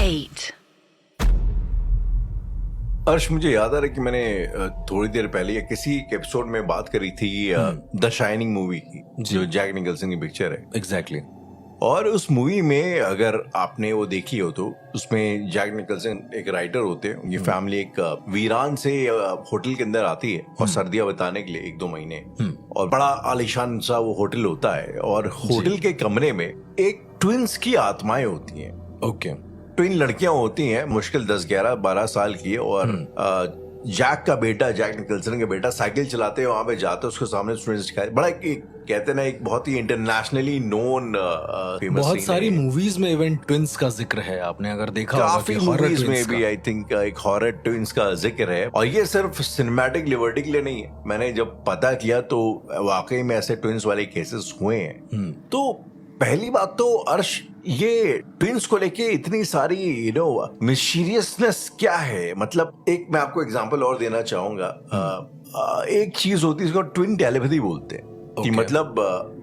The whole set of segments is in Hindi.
8. अर्श, मुझे याद आ रहा है कि मैंने थोड़ी देर पहले या किसी एक एपिसोड में बात करी थी द शाइनिंग मूवी की, जो जैक निकल्सन की पिक्चर है। एग्जैक्टली। और उस मूवी में अगर आपने वो देखी हो तो उसमें जैक निकल्सन एक राइटर होते हैं, उनकी फैमिली एक वीरान से होटल के अंदर आती है और सर्दियां बिताने के लिए 1-2 महीने, और बड़ा आलीशान सा वो होटल होता है, और होटल के कमरे में एक ट्विंस की आत्माएं होती हैं। ओके। ट्विन लड़कियां होती हैं, मुश्किल 10-11-12 साल की, और जैक का बेटा, जैक निकल्सन का बेटा साइकिल चलाते हैं, वहां पे जाते हैं, उसके सामने ट्विंस दिखाए। बड़ा एक कहते हैं ना, एक बहुत ही इंटरनेशनली नोन फेमस, बहुत सारी मूवीज में इवन ट्विंस का जिक्र है, आपने अगर देखा होगा काफी मूवीज में भी आई थिंक एक हॉरर ट्विंस का जिक्र है। और ये सिर्फ सिनेमैटिक लिबर्टी के लिए नहीं है। मैंने जब पता किया तो वाकई में ऐसे ट्विंस वाले केसेस हुए हैं। तो पहली बात तो अर्श, ये ट्विंस को लेके इतनी सारी मिस्टीरियसनेस क्या है? मतलब एक मैं आपको एग्जांपल और देना चाहूंगा। एक चीज होती है, इसको ट्विन टेलीपैथी बोलते हैं। कि मतलब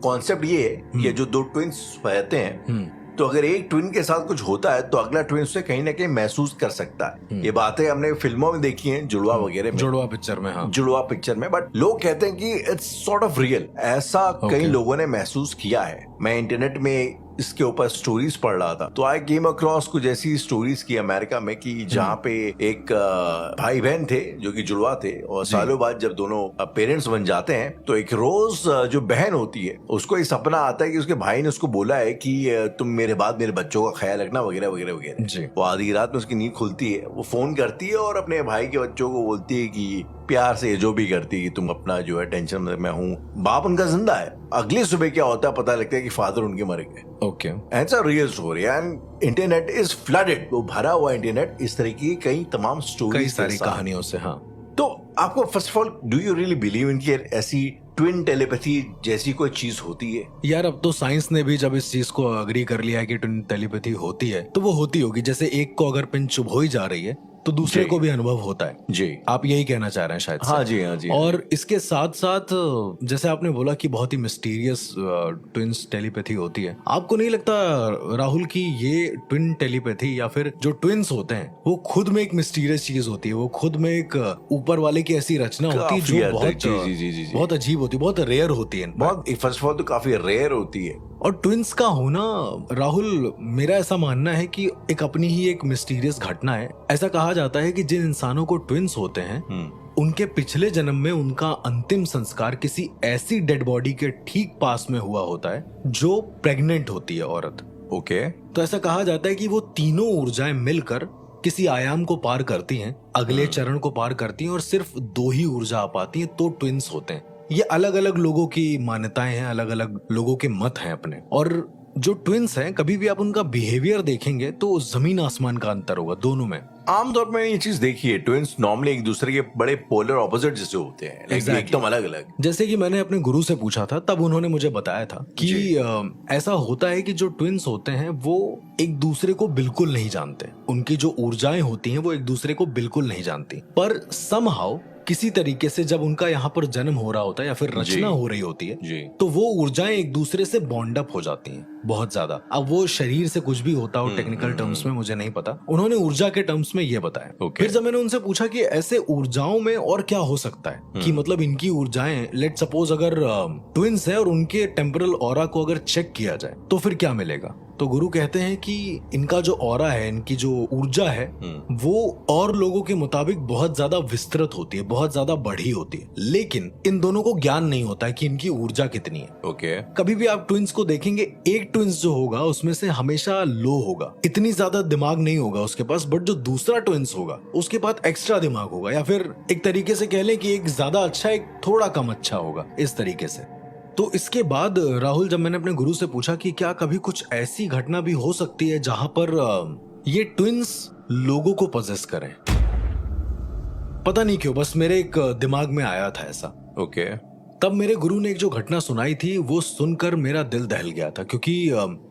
कॉन्सेप्ट ये है कि जो दो ट्विंस रहते हैं, तो अगर एक ट्विन के साथ कुछ होता है तो अगला ट्विन उसे कहीं ना कहीं महसूस कर सकता है। ये बातें हमने फिल्मों में देखी हैं, जुड़वा वगैरह में, जुड़वा पिक्चर में। हाँ, जुड़वा पिक्चर में। बट लोग कहते हैं कि इट्स सॉर्ट ऑफ रियल, ऐसा कई लोगों ने महसूस किया है। मैं इंटरनेट में इसके ऊपर स्टोरीज पढ़ रहा था, तो आई केम अक्रॉस कुछ ऐसी स्टोरीज की अमेरिका में कि जहाँ पे एक भाई बहन थे जो कि जुड़वा थे, और सालों बाद जब दोनों पेरेंट्स बन जाते हैं तो एक रोज जो बहन होती है उसको एक सपना आता है कि उसके भाई ने उसको बोला है कि तुम मेरे बाद मेरे बच्चों का ख्याल रखना वगैरह वगैरह वगैरह। वो आधी रात में उसकी नींद खुलती है, वो फोन करती है और अपने भाई के बच्चों को बोलती है कि प्यार से जो भी करती है कि तुम अपना जो है टेंशन में, मैं हूँ। बाप उनका जिंदा है। अगली सुबह क्या होता है पता लगता है कि फादर उनके मर गए। Okay. It's a real story and internet is flooded, वो भरा हुआ इंटरनेट इस तरह की कई तमाम स्टोरी, कई सारी कहानियों से। हाँ, तो आपको first of all, do you really believe in कि ऐसी ट्विन टेलीपैथी जैसी कोई चीज होती है? यार, अब तो साइंस ने भी जब इस चीज को अग्री कर लिया है कि ट्विन टेलीपैथी होती है, तो वो होती होगी। जैसे एक को अगर पिन चुभ ही जा रही है तो दूसरे को भी अनुभव होता है। जी, आप यही कहना चाह रहे हैं शायद? हाँ जी, हाँ जी। और इसके साथ साथ जैसे आपने बोला कि बहुत ही मिस्टीरियस ट्विंस टेलीपैथी होती है, आपको नहीं लगता राहुल कि ये ट्विन टेलीपैथी या फिर जो ट्विंस होते हैं वो खुद में एक मिस्टीरियस चीज होती है? वो खुद में एक ऊपर वाले की ऐसी रचना होती है जो बहुत अजीब होती है, बहुत रेयर होती है। बहुत, फर्स्ट ऑफ ऑल तो काफी रेयर होती है। और ट्विंस का होना, राहुल, मेरा ऐसा मानना है कि एक अपनी ही एक मिस्टीरियस घटना है। ऐसा कहा जाता है कि जिन इंसानों को ट्विंस होते हैं उनके पिछले जन्म में उनका अंतिम संस्कार किसी ऐसी डेड बॉडी के ठीक पास में हुआ होता है जो प्रेग्नेंट होती है औरत। ओके। तो ऐसा कहा जाता है कि वो तीनों ऊर्जाएं मिलकर किसी आयाम को पार करती हैं, अगले चरण को पार करती हैं, और सिर्फ 2 ही ऊर्जा आ पाती हैं, तो ट्विंस होते हैं। ये अलग अलग लोगों की मान्यताएं हैं, अलग अलग लोगों के मत हैं अपने। और जो ट्विंस हैं, कभी भी आप उनका बिहेवियर देखेंगे तो जमीन आसमान का अंतर होगा दोनों में। आमतौर पर ये चीज देखी है, ट्विंस नॉर्मली एक दूसरे के बड़े पोलर ऑपोजिट जैसे होते हैं, एकदम अलग अलग। जैसे कि मैंने अपने गुरु से पूछा था, तब उन्होंने मुझे बताया था कि ऐसा होता है कि जो ट्विंस होते हैं वो एक दूसरे को बिल्कुल नहीं जानते। उनकी जो ऊर्जाएं होती हैं वो एक दूसरे को बिल्कुल नहीं जानती, पर समहाउ किसी तरीके से जब उनका यहाँ पर जन्म हो रहा होता है या फिर रचना हो रही होती है, तो वो ऊर्जाएं एक दूसरे से बॉन्ड अप हो जाती हैं बहुत ज्यादा। अब वो शरीर से कुछ भी होता हो, टेक्निकल टर्म्स में मुझे नहीं पता, उन्होंने ऊर्जा के टर्म्स में ये बताया। फिर जब मैंने उनसे पूछा कि ऐसे ऊर्जाओं में और क्या हो सकता है, कि मतलब इनकी ऊर्जाएं, लेट सपोज अगर ट्विंस है और उनके टेम्परल ऑरा को अगर चेक किया जाए तो फिर क्या मिलेगा, तो गुरु कहते हैं कि इनका जो ऑरा है, इनकी जो ऊर्जा है, वो और लोगों के मुताबिक बहुत ज्यादा विस्तृत होती है, बहुत ज्यादा बढ़ी होती है, लेकिन इन दोनों को ज्ञान नहीं होता है कि इनकी ऊर्जा कितनी है। ओके। कभी भी आप ट्विंस को देखेंगे, एक ट्विंस जो होगा उसमें से हमेशा लो होगा, इतनी ज्यादा दिमाग नहीं होगा उसके पास, बट जो दूसरा ट्विंस होगा उसके पास एक्स्ट्रा दिमाग होगा, या फिर एक तरीके से कह लें कि एक ज्यादा अच्छा, एक थोड़ा कम अच्छा होगा, इस तरीके से। तो इसके बाद राहुल, जब मैंने अपने गुरु से पूछा कि क्या कभी कुछ ऐसी घटना भी हो सकती है जहां पर ये ट्विंस लोगों को पजेस करें, पता नहीं क्यों बस मेरे एक दिमाग में आया था ऐसा। ओके। तब मेरे गुरु ने एक जो घटना सुनाई थी वो सुनकर मेरा दिल दहल गया था, क्योंकि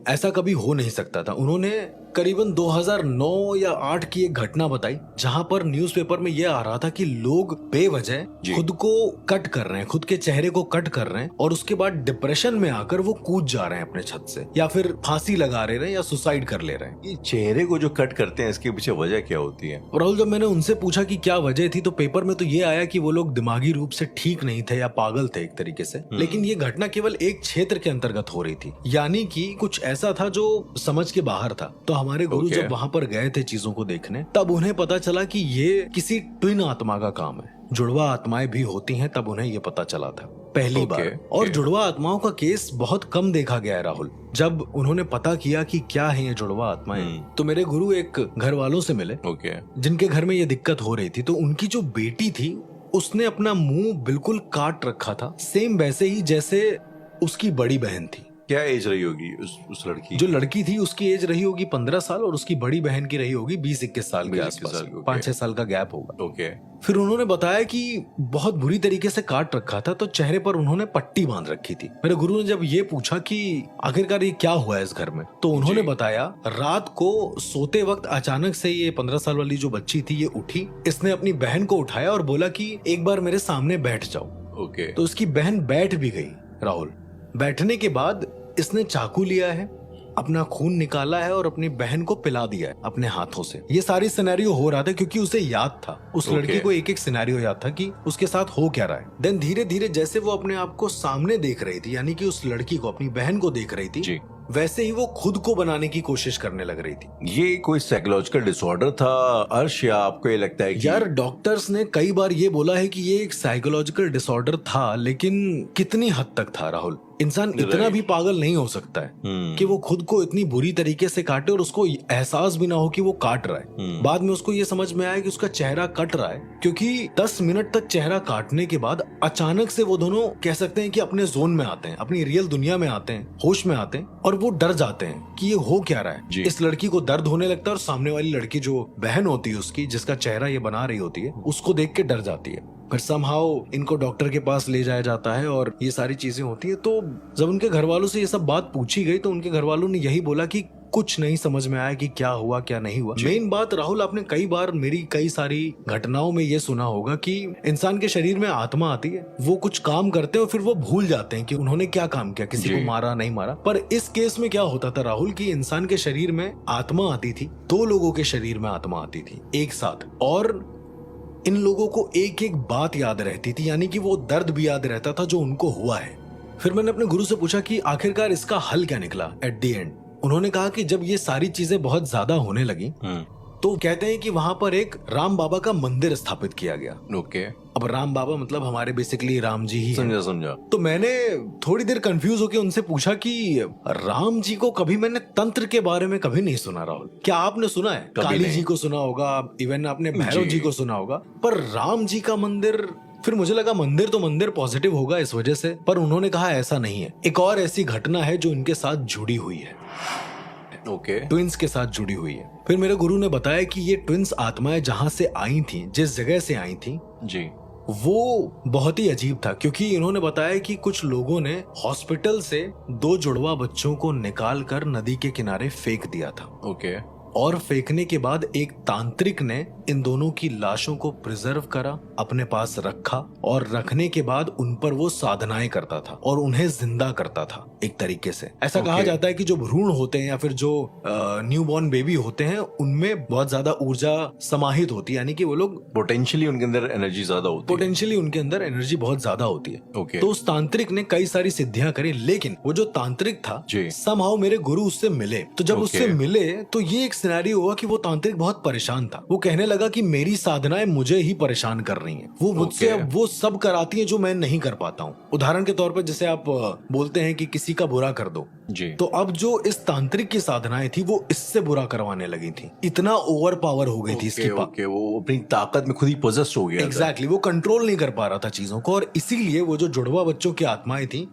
ऐसा कभी हो नहीं सकता था। उन्होंने करीबन 2009 या 8 की एक घटना बताई जहां पर न्यूज़पेपर में यह आ रहा था कि लोग बेवजह खुद को कट कर रहे हैं, खुद के चेहरे को कट कर रहे हैं और उसके बाद डिप्रेशन में आकर वो कूद जा रहे हैं अपने छत से, या फिर फांसी लगा रहे हैं या सुसाइड कर ले रहे हैं। ये चेहरे को जो कट करते हैं इसके पीछे वजह क्या होती है? राहुल, जब मैंने उनसे पूछा कि क्या वजह थी तो पेपर में तो ये आया कि वो लोग दिमागी रूप से ठीक नहीं थे या पागल थे एक तरीके से, लेकिन ये घटना केवल एक क्षेत्र के अंतर्गत हो रही थी, यानी कि कुछ ऐसा था जो समझ के बाहर था। तो हमारे गुरु जब वहां पर गए थे चीजों को देखने, तब उन्हें पता चला कि ये किसी ट्विन आत्मा का काम है। जुड़वा आत्माएं भी होती हैं, तब उन्हें ये पता चला था पहली बार। और जुड़वा आत्माओं का केस बहुत कम देखा गया है राहुल। जब उन्होंने पता किया कि क्या है ये जुड़वा आत्माएं, तो मेरे गुरु एक घर वालों से मिले जिनके घर में ये दिक्कत हो रही थी। तो उनकी जो बेटी थी उसने अपना मुंह बिल्कुल काट रखा था, सेम वैसे ही जैसे उसकी बड़ी बहन थी। क्या एज रही होगी उस लड़की? जो लड़की थी उसकी एज रही होगी 15 साल और उसकी बड़ी बहन की रही होगी 20-21 साल के आसपास, 5-6 साल का गैप होगा। फिर उन्होंने बताया कि बहुत बुरी तरीके से काट रखा था, तो चेहरे पर उन्होंने पट्टी बांध रखी थी। मेरे गुरु ने जब ये पूछा कि आखिरकार ये क्या हुआ है इस घर में, तो उन्होंने बताया रात को सोते वक्त अचानक से ये 15 साल वाली जो बच्ची थी ये उठी, इसने अपनी बहन को उठाया और बोला कि एक बार मेरे सामने बैठ जाओ। तो उसकी बहन बैठ भी गई राहुल। बैठने के बाद इसने चाकू लिया है, अपना खून निकाला है और अपनी बहन को पिला दिया है अपने हाथों से। ये सारी सिनेरियो हो रहा था क्योंकि उसे याद था, उस लड़की को एक एक सिनेरियो याद था कि उसके साथ हो क्या रहा है। देन धीरे धीरे जैसे वो अपने आप को सामने देख रही थी, यानी कि उस लड़की को, अपनी बहन को देख रही थी, वैसे ही वो खुद को बनाने की कोशिश करने लग रही थी। ये कोई साइकोलॉजिकल डिसऑर्डर था अर्श, या आपको ये लगता है कि... यार डॉक्टर्स ने कई बार ये बोला है कि ये एक साइकोलॉजिकल डिसऑर्डर था, लेकिन कितनी हद तक था राहुल? इंसान इतना भी पागल नहीं हो सकता है कि वो खुद को इतनी बुरी तरीके से काटे और उसको एहसास भी ना हो कि वो काट रहा है। बाद में उसको ये समझ में आया कि उसका चेहरा कट रहा है, क्योंकि 10 मिनट तक चेहरा काटने के बाद अचानक से वो दोनों कह सकते हैं कि अपने जोन में आते हैं, अपनी रियल दुनिया में आते हैं, होश में आते हैं, और वो डर जाते हैं कि ये हो क्या रहा है। इस लड़की को दर्द होने लगता है और सामने वाली लड़की जो बहन होती है उसकी, जिसका चेहरा ये बना रही होती है, उसको देख के डर जाती है। फिर समहाउ इनको डॉक्टर के पास ले जाया जाता है और ये सारी चीजें होती है। तो जब उनके घर वालों से ये सब बात पूछी गई तो उनके घर वालों ने यही बोला कि कुछ नहीं समझ में आया कि क्या हुआ क्या नहीं हुआ। मेन बात राहुल, आपने कई बार मेरी कई सारी घटनाओं में ये सुना होगा कि इंसान के शरीर में आत्मा आती है, वो कुछ काम करते हैं और फिर वो भूल जाते हैं कि उन्होंने क्या काम किया, किसी को मारा नहीं मारा। पर इस केस में क्या होता था राहुल कि इंसान के शरीर में आत्मा आती थी, 2 लोगों के शरीर में आत्मा आती थी एक साथ, और इन लोगों को एक एक बात याद रहती थी, यानी कि वो दर्द भी याद रहता था जो उनको हुआ है। फिर मैंने अपने गुरु से पूछा कि आखिरकार इसका हल क्या निकला एट द एंड। उन्होंने कहा कि जब ये सारी चीजें बहुत ज्यादा होने लगी तो कहते हैं कि वहां पर एक राम बाबा का मंदिर स्थापित किया गया। अब राम बाबा मतलब हमारे बेसिकली राम जी ही समझा। तो मैंने थोड़ी देर कंफ्यूज होकर उनसे पूछा कि राम जी को कभी मैंने तंत्र के बारे में कभी नहीं सुना राहुल, क्या आपने सुना है? काली जी को सुना होगा, इवन आपने भैरव जी को सुना होगा, पर राम जी का मंदिर। फिर मुझे लगा मंदिर तो मंदिर पॉजिटिव होगा इस वजह से, पर उन्होंने कहा ऐसा नहीं है। एक और ऐसी घटना है जो इनके साथ जुड़ी हुई है, ट्विंस के साथ जुड़ी हुई है। फिर मेरे गुरु ने बताया कि ये ट्विंस आत्माएं जहां से आई थी, जिस जगह से आई थी वो बहुत ही अजीब था, क्योंकि इन्होंने बताया कि कुछ लोगों ने हॉस्पिटल से 2 जुड़वा बच्चों को निकाल कर नदी के किनारे फेंक दिया था। और फेंकने के बाद एक तांत्रिक ने इन दोनों की लाशों को प्रिजर्व करा, अपने पास रखा, और रखने के बाद उन पर वो साधनाएं करता था और उन्हें जिंदा करता था एक तरीके से। ऐसा कहा जाता है कि जो भ्रूण होते हैं या फिर जो न्यूबॉर्न बेबी होते हैं उनमें बहुत ज्यादा ऊर्जा समाहित होती है, यानी कि वो लोग पोटेंशियली उनके अंदर एनर्जी ज्यादा होती है। पोटेंशियली उनके अंदर एनर्जी बहुत ज्यादा होती है। तो उस तांत्रिक ने कई सारी सिद्धियां करी, लेकिन वो जो तांत्रिक था समहाउ मेरे गुरु उससे मिले। तो जब उससे मिले तो ये एक सिनेरियो हुआ कि वो तांत्रिक बहुत परेशान था। वो कहने लगा कि मेरी साधनाएं मुझे ही परेशान कर रही हैं, वो मुझसे अब वो सब कराती हैं जो मैं नहीं कर पाता हूँ। उदाहरण के तौर पर जैसे आप बोलते हैं कि किसी का बुरा कर दो जी, तो अब जो इस तांत्रिक की साधनाएं थी वो इससे बुरा करवाने लगी थी। इतना ओवर पावर हो गई थी इसकी वो अपनी ताकत में खुद ही पोजेस्ड हो गया। एग्जैक्टली, वो कंट्रोल नहीं कर पा रहा था चीजों को, और इसीलिए वो जो जुड़वा बच्चों की आत्माएं थी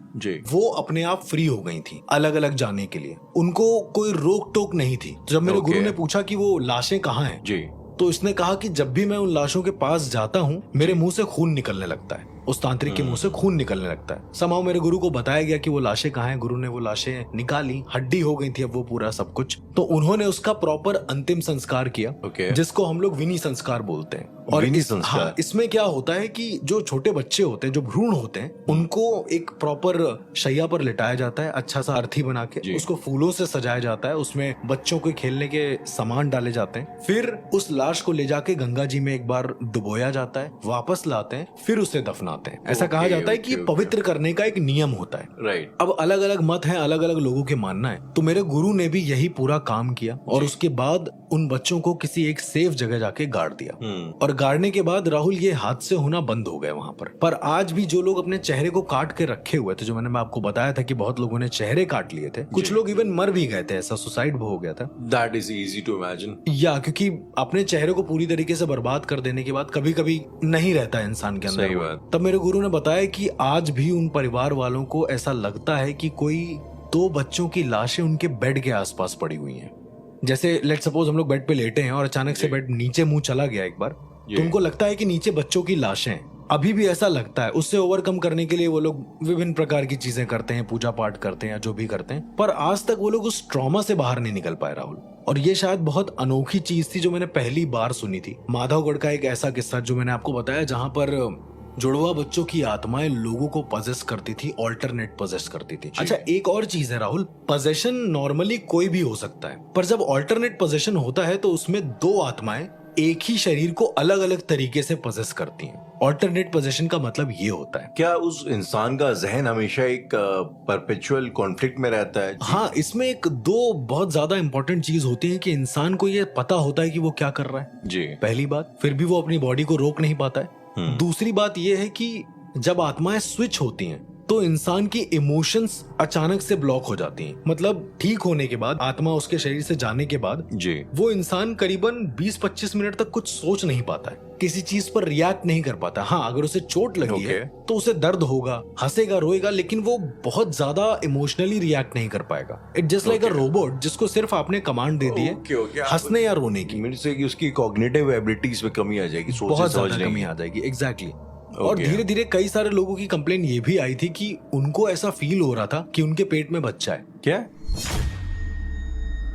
वो अपने आप फ्री हो गई थी अलग अलग जाने के लिए। उनको कोई रोक टोक नहीं थी। जब मेरे गुरु ने पूछा कि वो लाशें कहाँ हैं, तो इसने कहा कि जब भी मैं उन लाशों के पास जाता हूँ मेरे मुंह से खून निकलने लगता है। उस तांत्रिक के मुंह से खून निकलने लगता है। समाव मेरे गुरु को बताया गया कि वो लाशें कहाँ हैं। गुरु ने वो लाशें निकाली, हड्डी हो गई थी अब वो पूरा सब कुछ। तो उन्होंने उसका प्रॉपर अंतिम संस्कार किया, जिसको हम लोग विनी संस्कार बोलते हैं। और हाँ, इसमें क्या होता है कि जो छोटे बच्चे होते हैं, जो भ्रूण होते हैं, उनको एक प्रॉपर शैया पर लिटाया जाता है, अच्छा सा अर्थी बना के, उसको फूलों से सजाया जाता है, उसमें बच्चों के खेलने के सामान डाले जाते हैं, फिर उस लाश को ले जाके गंगा जी में एक बार डुबोया जाता है, वापस लाते हैं, फिर उसे दफनाते हैं। ऐसा कहा जाता है कि पवित्र करने का एक नियम होता है। राइट। अब अलग अलग मत है, अलग अलग लोगों के मानना है। तो मेरे गुरु ने भी यही पूरा काम किया और उसके बाद उन बच्चों को किसी एक सेफ जगह जाके गाड़ दिया। और गाड़ने के बाद राहुल ये हादसे होना बंद हो गए वहां पर आज भी जो लोग अपने चेहरे को काट के रखे हुए थे, जो मैं आपको बताया था कि बहुत लोगों ने चेहरे काट लिए थे, कुछ लोग इवन मर भी गए थे, ऐसा सुसाइड हो गया था। That is easy to imagine. या क्योंकि अपने चेहरे को पूरी तरीके से बर्बाद कर देने के बाद कभी कभी नहीं रहता है इंसान के अंदर। तब मेरे गुरु ने बताया कि आज भी उन परिवार वालों को ऐसा लगता है कि कोई 2 बच्चों की लाशें उनके बेड के आसपास पड़ी हुई हैं। जैसे लेट सपोज हम लोग बेड पे लेटे हैं और अचानक से बेड नीचे मुंह चला गया एक बार, तो उनको लगता है कि नीचे बच्चों की लाशें हैं। अभी भी ऐसा लगता है। उससे ओवरकम करने के लिए वो लोग विभिन्न प्रकार की चीजें करते हैं, पूजा पाठ करते हैं या जो भी करते हैं, पर आज तक वो लोग उस ट्रॉमा से बाहर नहीं निकल पाए राहुल। और ये शायद बहुत अनोखी चीज थी जो मैंने पहली बार सुनी थी। माधवगढ़ का एक ऐसा किस्सा जो मैंने आपको बताया, जहां पर जुड़वा बच्चों की आत्माएं लोगों को पजेस करती थी, ऑल्टरनेट पजेस करती थी। अच्छा, एक और चीज है राहुल, पजेशन नॉर्मली कोई भी हो सकता है, पर जब ऑल्टरनेट पजेशन होता है तो उसमें 2 आत्माएं एक ही शरीर को अलग अलग तरीके से पजेस करती हैं। ऑल्टरनेट पोजीशन का मतलब ये होता है। क्या उस इंसान का जहन हमेशा एक परपेचुअल कॉन्फ्लिक्ट में रहता है? हाँ, इसमें एक 2 बहुत ज्यादा इंपॉर्टेंट चीज होती है कि इंसान को ये पता होता है कि वो क्या कर रहा है जी, पहली बात, फिर भी वो अपनी बॉडी को रोक नहीं पाता है। दूसरी बात ये है कि जब आत्माएं स्विच होती हैं तो इंसान की इमोशंस अचानक से ब्लॉक हो जाती हैं। मतलब ठीक होने के बाद, आत्मा उसके शरीर से जाने के बाद जी, वो इंसान करीबन 20-25 मिनट तक कुछ सोच नहीं पाता है, किसी चीज पर रिएक्ट नहीं कर पाता। हाँ, अगर उसे चोट लगी है तो उसे दर्द होगा, हंसेगा, रोएगा, लेकिन वो बहुत ज्यादा इमोशनली रिएक्ट नहीं कर पाएगा। It just like a robot जिसको सिर्फ आपने कमांड दे दी है हंसने या रोने की। मींस कि उसकी कॉग्निटिव एबिलिटीज में कमी आ जाएगी, बहुत ज्यादा कमी आ जाएगी। एग्जैक्टली। और धीरे धीरे कई सारे लोगों की कंप्लेन ये भी आई थी कि उनको ऐसा फील हो रहा था कि उनके पेट में बच्चा है। क्या?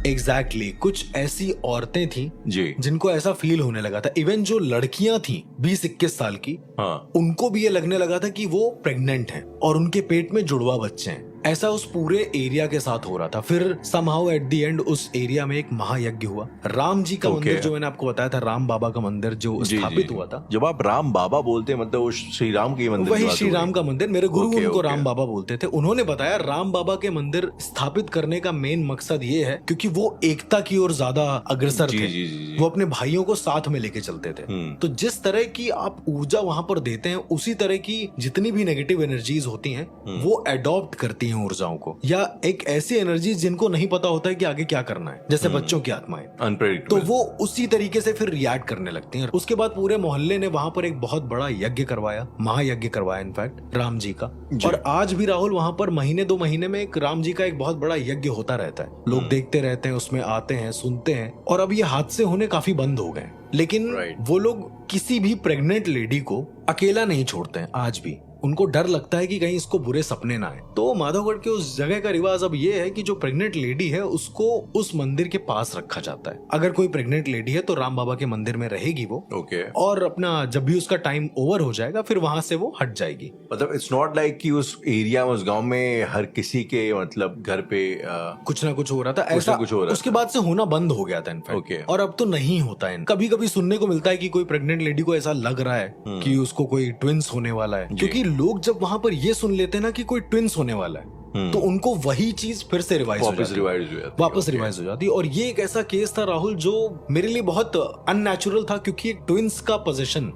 एग्जैक्टली कुछ ऐसी औरतें थी जी जिनको ऐसा फील होने लगा था। इवन जो लड़कियां थी 20-21 साल की, हाँ, उनको भी ये लगने लगा था कि वो प्रेग्नेंट हैं और उनके पेट में जुड़वा बच्चे हैं। ऐसा उस पूरे एरिया के साथ हो रहा था। फिर समहाउ एट द एंड उस एरिया में एक महायज्ञ हुआ। राम जी का मंदिर, जो मैंने आपको बताया था, राम बाबा का मंदिर जो स्थापित हुआ था। जब आप राम बाबा बोलते हैं मतलब वो श्री राम के मंदिर, वही श्री राम का मंदिर। मेरे गुरु उनको राम बाबा बोलते थे। उन्होंने बताया राम बाबा के मंदिर स्थापित करने का मेन मकसद ये है क्योंकि वो एकता की ओर ज्यादा अग्रसर थे। वो अपने भाइयों को साथ में लेके चलते थे। तो जिस तरह की आप ऊर्जा वहां पर देते हैं, उसी तरह की जितनी भी नेगेटिव एनर्जीज होती हैं वो अडॉप्ट करती हैं ऊर्जाओं को, या एक ऐसी एनर्जी जिनको नहीं पता होता है कि आगे क्या करना है, जैसे बच्चों की आत्माएं, अनप्रेडिक्टेबल, तो वो उसी तरीके से फिर रिएक्ट करने लगती हैं। उसके बाद पूरे मोहल्ले ने वहां पर एक बहुत बड़ा यज्ञ करवाया, महायज्ञ करवाया इनफैक्ट राम जी का। और आज भी राहुल वहां पर महीने 2 महीने में एक राम जी का एक बहुत बड़ा यज्ञ होता रहता है। लोग देखते रहते हैं, उसमें आते हैं, सुनते हैं। और अब ये हादसे होने काफी बंद हो गए, लेकिन वो लोग किसी भी प्रेग्नेंट लेडी को अकेला नहीं छोड़ते हैं आज भी। उनको डर लगता है कि कहीं इसको बुरे सपने ना आए। तो माधवगढ़ के उस जगह का रिवाज अब ये है कि जो प्रेग्नेंट लेडी है उसको उस मंदिर के पास रखा जाता है। अगर कोई प्रेग्नेंट लेडी है तो राम बाबा के मंदिर में रहेगी वो। और अपना जब भी उसका टाइम ओवर हो जाएगा फिर वहां से वो हट जाएगी। मतलब इट्स नॉट लाइक कि उस एरिया में, उस गांव में हर किसी के मतलब घर पे कुछ ना कुछ हो रहा था, ऐसा कुछ हो रहा उसके बाद से होना बंद हो गया था इनफैक्ट। और अब तो नहीं होता है। कभी कभी सुनने को मिलता है कि कोई प्रेग्नेंट लेडी को ऐसा लग रहा है कि उसको कोई ट्विंस होने वाला है, क्योंकि लोग जब वहां पर ये सुन लेते हैं ना कि कोई ट्विंस होने वाला है तो उनको वही चीज फिर से वापस रिवाइज हो जाती है। और ये एक ऐसा केस था राहुल जो मेरे लिए बहुत अननेचुरल था, क्योंकि एक ट्विंस का पोजीशन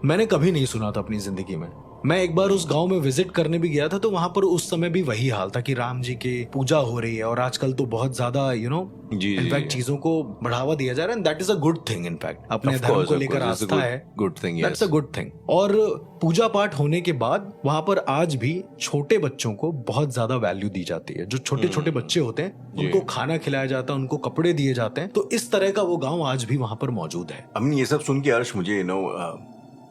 मैंने कभी नहीं सुना था अपनी जिंदगी में। मैं एक बार उस गांव में विजिट करने भी गया था, तो वहां पर उस समय भी वही हाल था कि राम जी की पूजा हो रही है और आजकल तो बहुत ज्यादा इनफैक्ट चीजों को बढ़ावा दिया जा रहा है। That is a good thing. In fact अपने धर्म को लेकर आस्था है, good thing, that's a good thing. और पूजा पाठ होने के बाद वहां पर आज भी छोटे बच्चों को बहुत ज्यादा वैल्यू दी जाती है। जो छोटे छोटे बच्चे होते हैं उनको खाना खिलाया जाता है, उनको कपड़े दिए जाते हैं। तो इस तरह का वो गाँव आज भी वहां पर मौजूद है। ये सब सुन के अर्श मुझे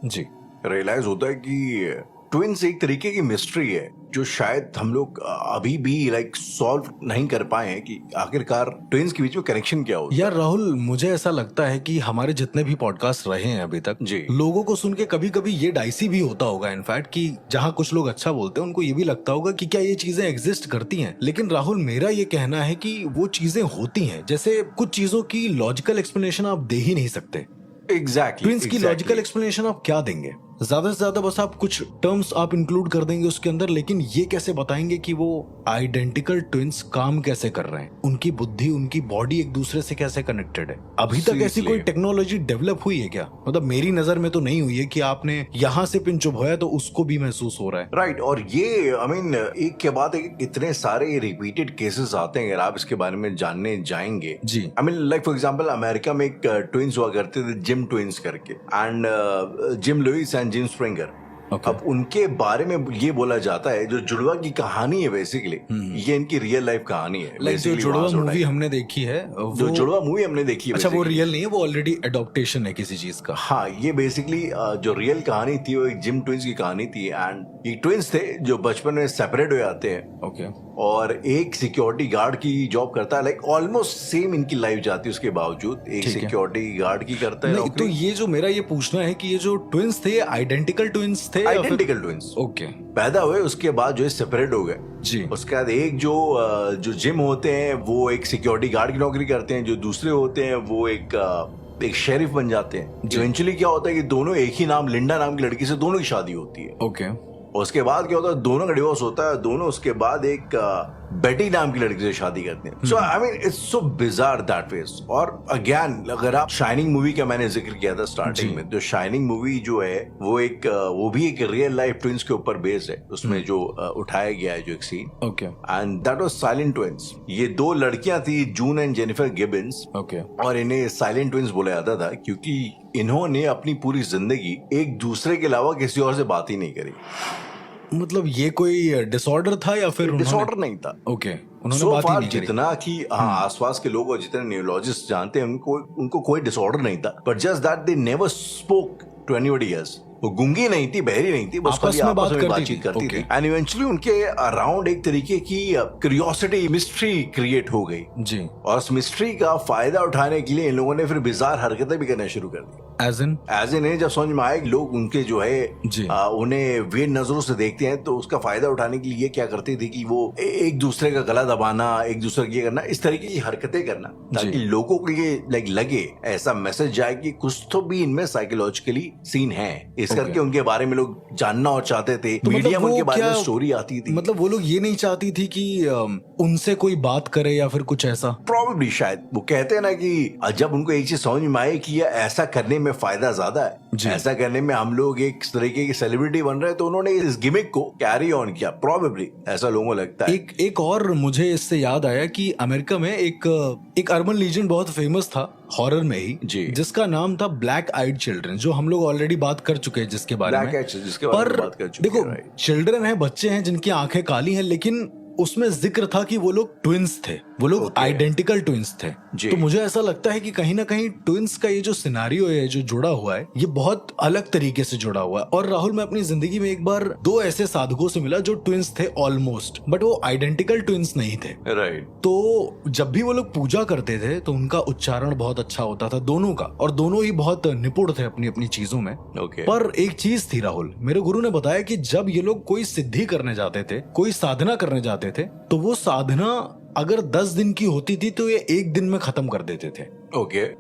जी रियलाइज होता है कि ट्विन्स एक तरीके की मिस्ट्री है जो शायद हम लोग अभी भी सॉल्व नहीं कर पाए हैं कि आखिरकार ट्विन्स के बीच में कनेक्शन क्या होता है। यार राहुल, मुझे ऐसा लगता है कि हमारे जितने भी पॉडकास्ट रहे हैं अभी तक जी। लोगों को सुन के कभी कभी ये डाइसी भी होता होगा इनफैक्ट कि जहाँ कुछ लोग अच्छा बोलते हैं उनको ये भी लगता होगा कि क्या ये चीजें एग्जिस्ट करती हैं। लेकिन राहुल, मेरा ये कहना है कि वो चीजें होती हैं। जैसे कुछ चीजों की लॉजिकल एक्सप्लेनेशन आप दे ही नहीं सकते। एग्जैक्टली। ट्विन्स की लॉजिकल एक्सप्लेनेशन आप क्या देंगे? ज्यादा से ज्यादा बस आप कुछ टर्म्स आप इंक्लूड कर देंगे उसके अंदर, लेकिन ये कैसे बताएंगे कि वो आइडेंटिकल ट्विन्स काम कैसे कर रहे हैं, उनकी बुद्धि, उनकी बॉडी एक दूसरे से कैसे कनेक्टेड है? अभी तक ऐसी कोई टेक्नोलॉजी डेवलप हुई है क्या? मतलब मेरी नजर में तो नहीं हुई है कि आपने यहाँ से पिन चुभाया तो उसको भी महसूस हो रहा है। राइट। और ये एक के बाद एक इतने सारे रिपीटेड केसेस आते हैं, अगर आप इसके बारे में जानने जाएंगे जी। लाइक फॉर एग्जांपल अमेरिका में एक ट्विन्स हुआ करते थे, जिम ट्विन्स करके, and Jim Lewis and Jim Springer. अब उनके बारे में ये बोला जाता है, जो जुड़वा की कहानी है बेसिकली, ये इनकी रियल लाइफ कहानी है। जो जुड़वा मूवी हमने देखी है, जो जुड़वा मूवी हमने देखी है, अच्छा वो रियल नहीं है, वो ऑलरेडी एडॉप्टेशन है किसी चीज का। हाँ, ये बेसिकली जो रियल कहानी थी वो एक जिम ट्विन्स की कहानी थी। एंड ये ट्विन्स थे जो बचपन में सेपरेट हो जाते हैं। ओके। और एक सिक्योरिटी गार्ड की जॉब करता है, ऑलमोस्ट सेम इनकी लाइफ जाती है, उसके बावजूद एक सिक्योरिटी गार्ड की करता है। नहीं, तो ये जो मेरा ये पूछना है कि ये जो ट्विन्स थे आइडेंटिकल ट्विन्स थे? Identical twins. ओके। पैदा हुए, उसके बाद जो है सेपरेट हो गए जी। उसके बाद एक जो जिम होते हैं वो एक सिक्योरिटी गार्ड की नौकरी करते हैं, जो दूसरे होते हैं वो एक शेरिफ बन जाते हैं। इवेंचुअली क्या होता है कि दोनों एक ही नाम, लिंडा नाम की लड़की से दोनों की शादी होती है। ओके। उसके बाद क्या होता है, दोनों का डिवोर्स होता है, दोनों उसके बाद एक बेटी नाम की लड़की से शादी करते हैं। So it's so bizarre that ways. और अगेन अगर आप शाइनिंग मूवी का मैंने जिक्र किया था स्टार्टिंग में, तो शाइनिंग मूवी जो है वो भी एक रियल लाइफ ट्विन्स के ऊपर बेस्ड है। उसमें जो उठाया गया है जो एक scene, okay, and that was silent twins. ये दो लड़कियां थी, June and Jennifer Gibbons. Okay. और इन्हें साइलेंट ट्विन्स बोला जाता था क्योंकि इन्होंने अपनी पूरी जिंदगी एक दूसरे के अलावा किसी और से बात ही नहीं करी। मतलब ये कोई डिसऑर्डर था या फिर डिसऑर्डर नहीं था। ओके, उन्होंने बात ही नहीं करी। जितना कि आसपास के लोग और जितने न्यूरोलॉजिस्ट जानते हैं उनको कोई डिसऑर्डर नहीं था, but just that they never spoke to anybody else. वो गूंगी नहीं थी, बहरी नहीं थी, बस आपस में बातचीत करती थी। एंड इवेंचुअली उनके अराउंड एक तरीके की क्यूरियोसिटी, मिस्ट्री क्रिएट हो गई जी। और उस मिस्ट्री का फायदा उठाने के लिए इन लोगों ने फिर बिजार हरकतें भी करना शुरू कर दी। एज इन जब समझ में आए लोग उनके जो है उन्हें वियर्ड नजरों से देखते हैं, तो उसका फायदा उठाने के लिए क्या करते थे कि वो एक दूसरे का गला दबाना, एक दूसरे की करना, इस तरीके की हरकतें करना, ताकि लोगों को ये लगे, ऐसा मैसेज जाए कि कुछ तो भी इनमें साइकोलॉजिकली सीन है। इस करके उनके बारे में लोग जानना और चाहते थे। तो मीडिया में उनके बारे में स्टोरी आती थी। मतलब वो लोग ये नहीं चाहती थी कि उनसे कोई बात करे या फिर कुछ ऐसा। प्रॉब्ली शायद वो कहते हैं ना कि जब उनको एक चीज समझ में आई कि ऐसा करने में फायदा ज्यादा है, ऐसा करने में हम लोग एक तरीके की सेलिब्रिटी बन रहे हैं, तो उन्होंने इस गिमिक को कैरी ऑन किया। प्रॉबेबली ऐसा लोगों को लगता है। एक और मुझे इससे याद आया कि अमेरिका में एक अर्बन लीजेंड बहुत फेमस था हॉरर में ही, जिसका नाम था ब्लैक आइड चिल्ड्रन, जो हम लोग ऑलरेडी बात कर चुके हैं जिसके बारे में। पर देखो, चिल्ड्रन है, बच्चे हैं जिनकी आंखें काली हैं, लेकिन उसमें जिक्र था कि वो लोग ट्विंस थे, वो लोग आइडेंटिकल ट्विंस थे। तो मुझे ऐसा लगता है कि कहीं ना कहीं ट्विंस का ये जो सिनारियो है, जो जुड़ा हुआ है, ये बहुत अलग तरीके से जुड़ा हुआ है। और राहुल, मैं अपनी जिंदगी में एक बार दो ऐसे साधकों से मिला जो ट्विंस थे ऑलमोस्ट, बट वो आइडेंटिकल ट्विंस नहीं थे। राइट। तो जब भी वो लोग पूजा करते थे तो उनका उच्चारण बहुत अच्छा होता था दोनों का, और दोनों ही बहुत निपुण थे अपनी अपनी चीजों में। पर एक चीज थी राहुल, मेरे गुरु ने बताया कि जब ये लोग कोई सिद्धि करने जाते थे, कोई साधना करने जाते थे, तो वो साधना अगर 10 दिन की होती थी तो ये 1 दिन में खत्म कर देते थे।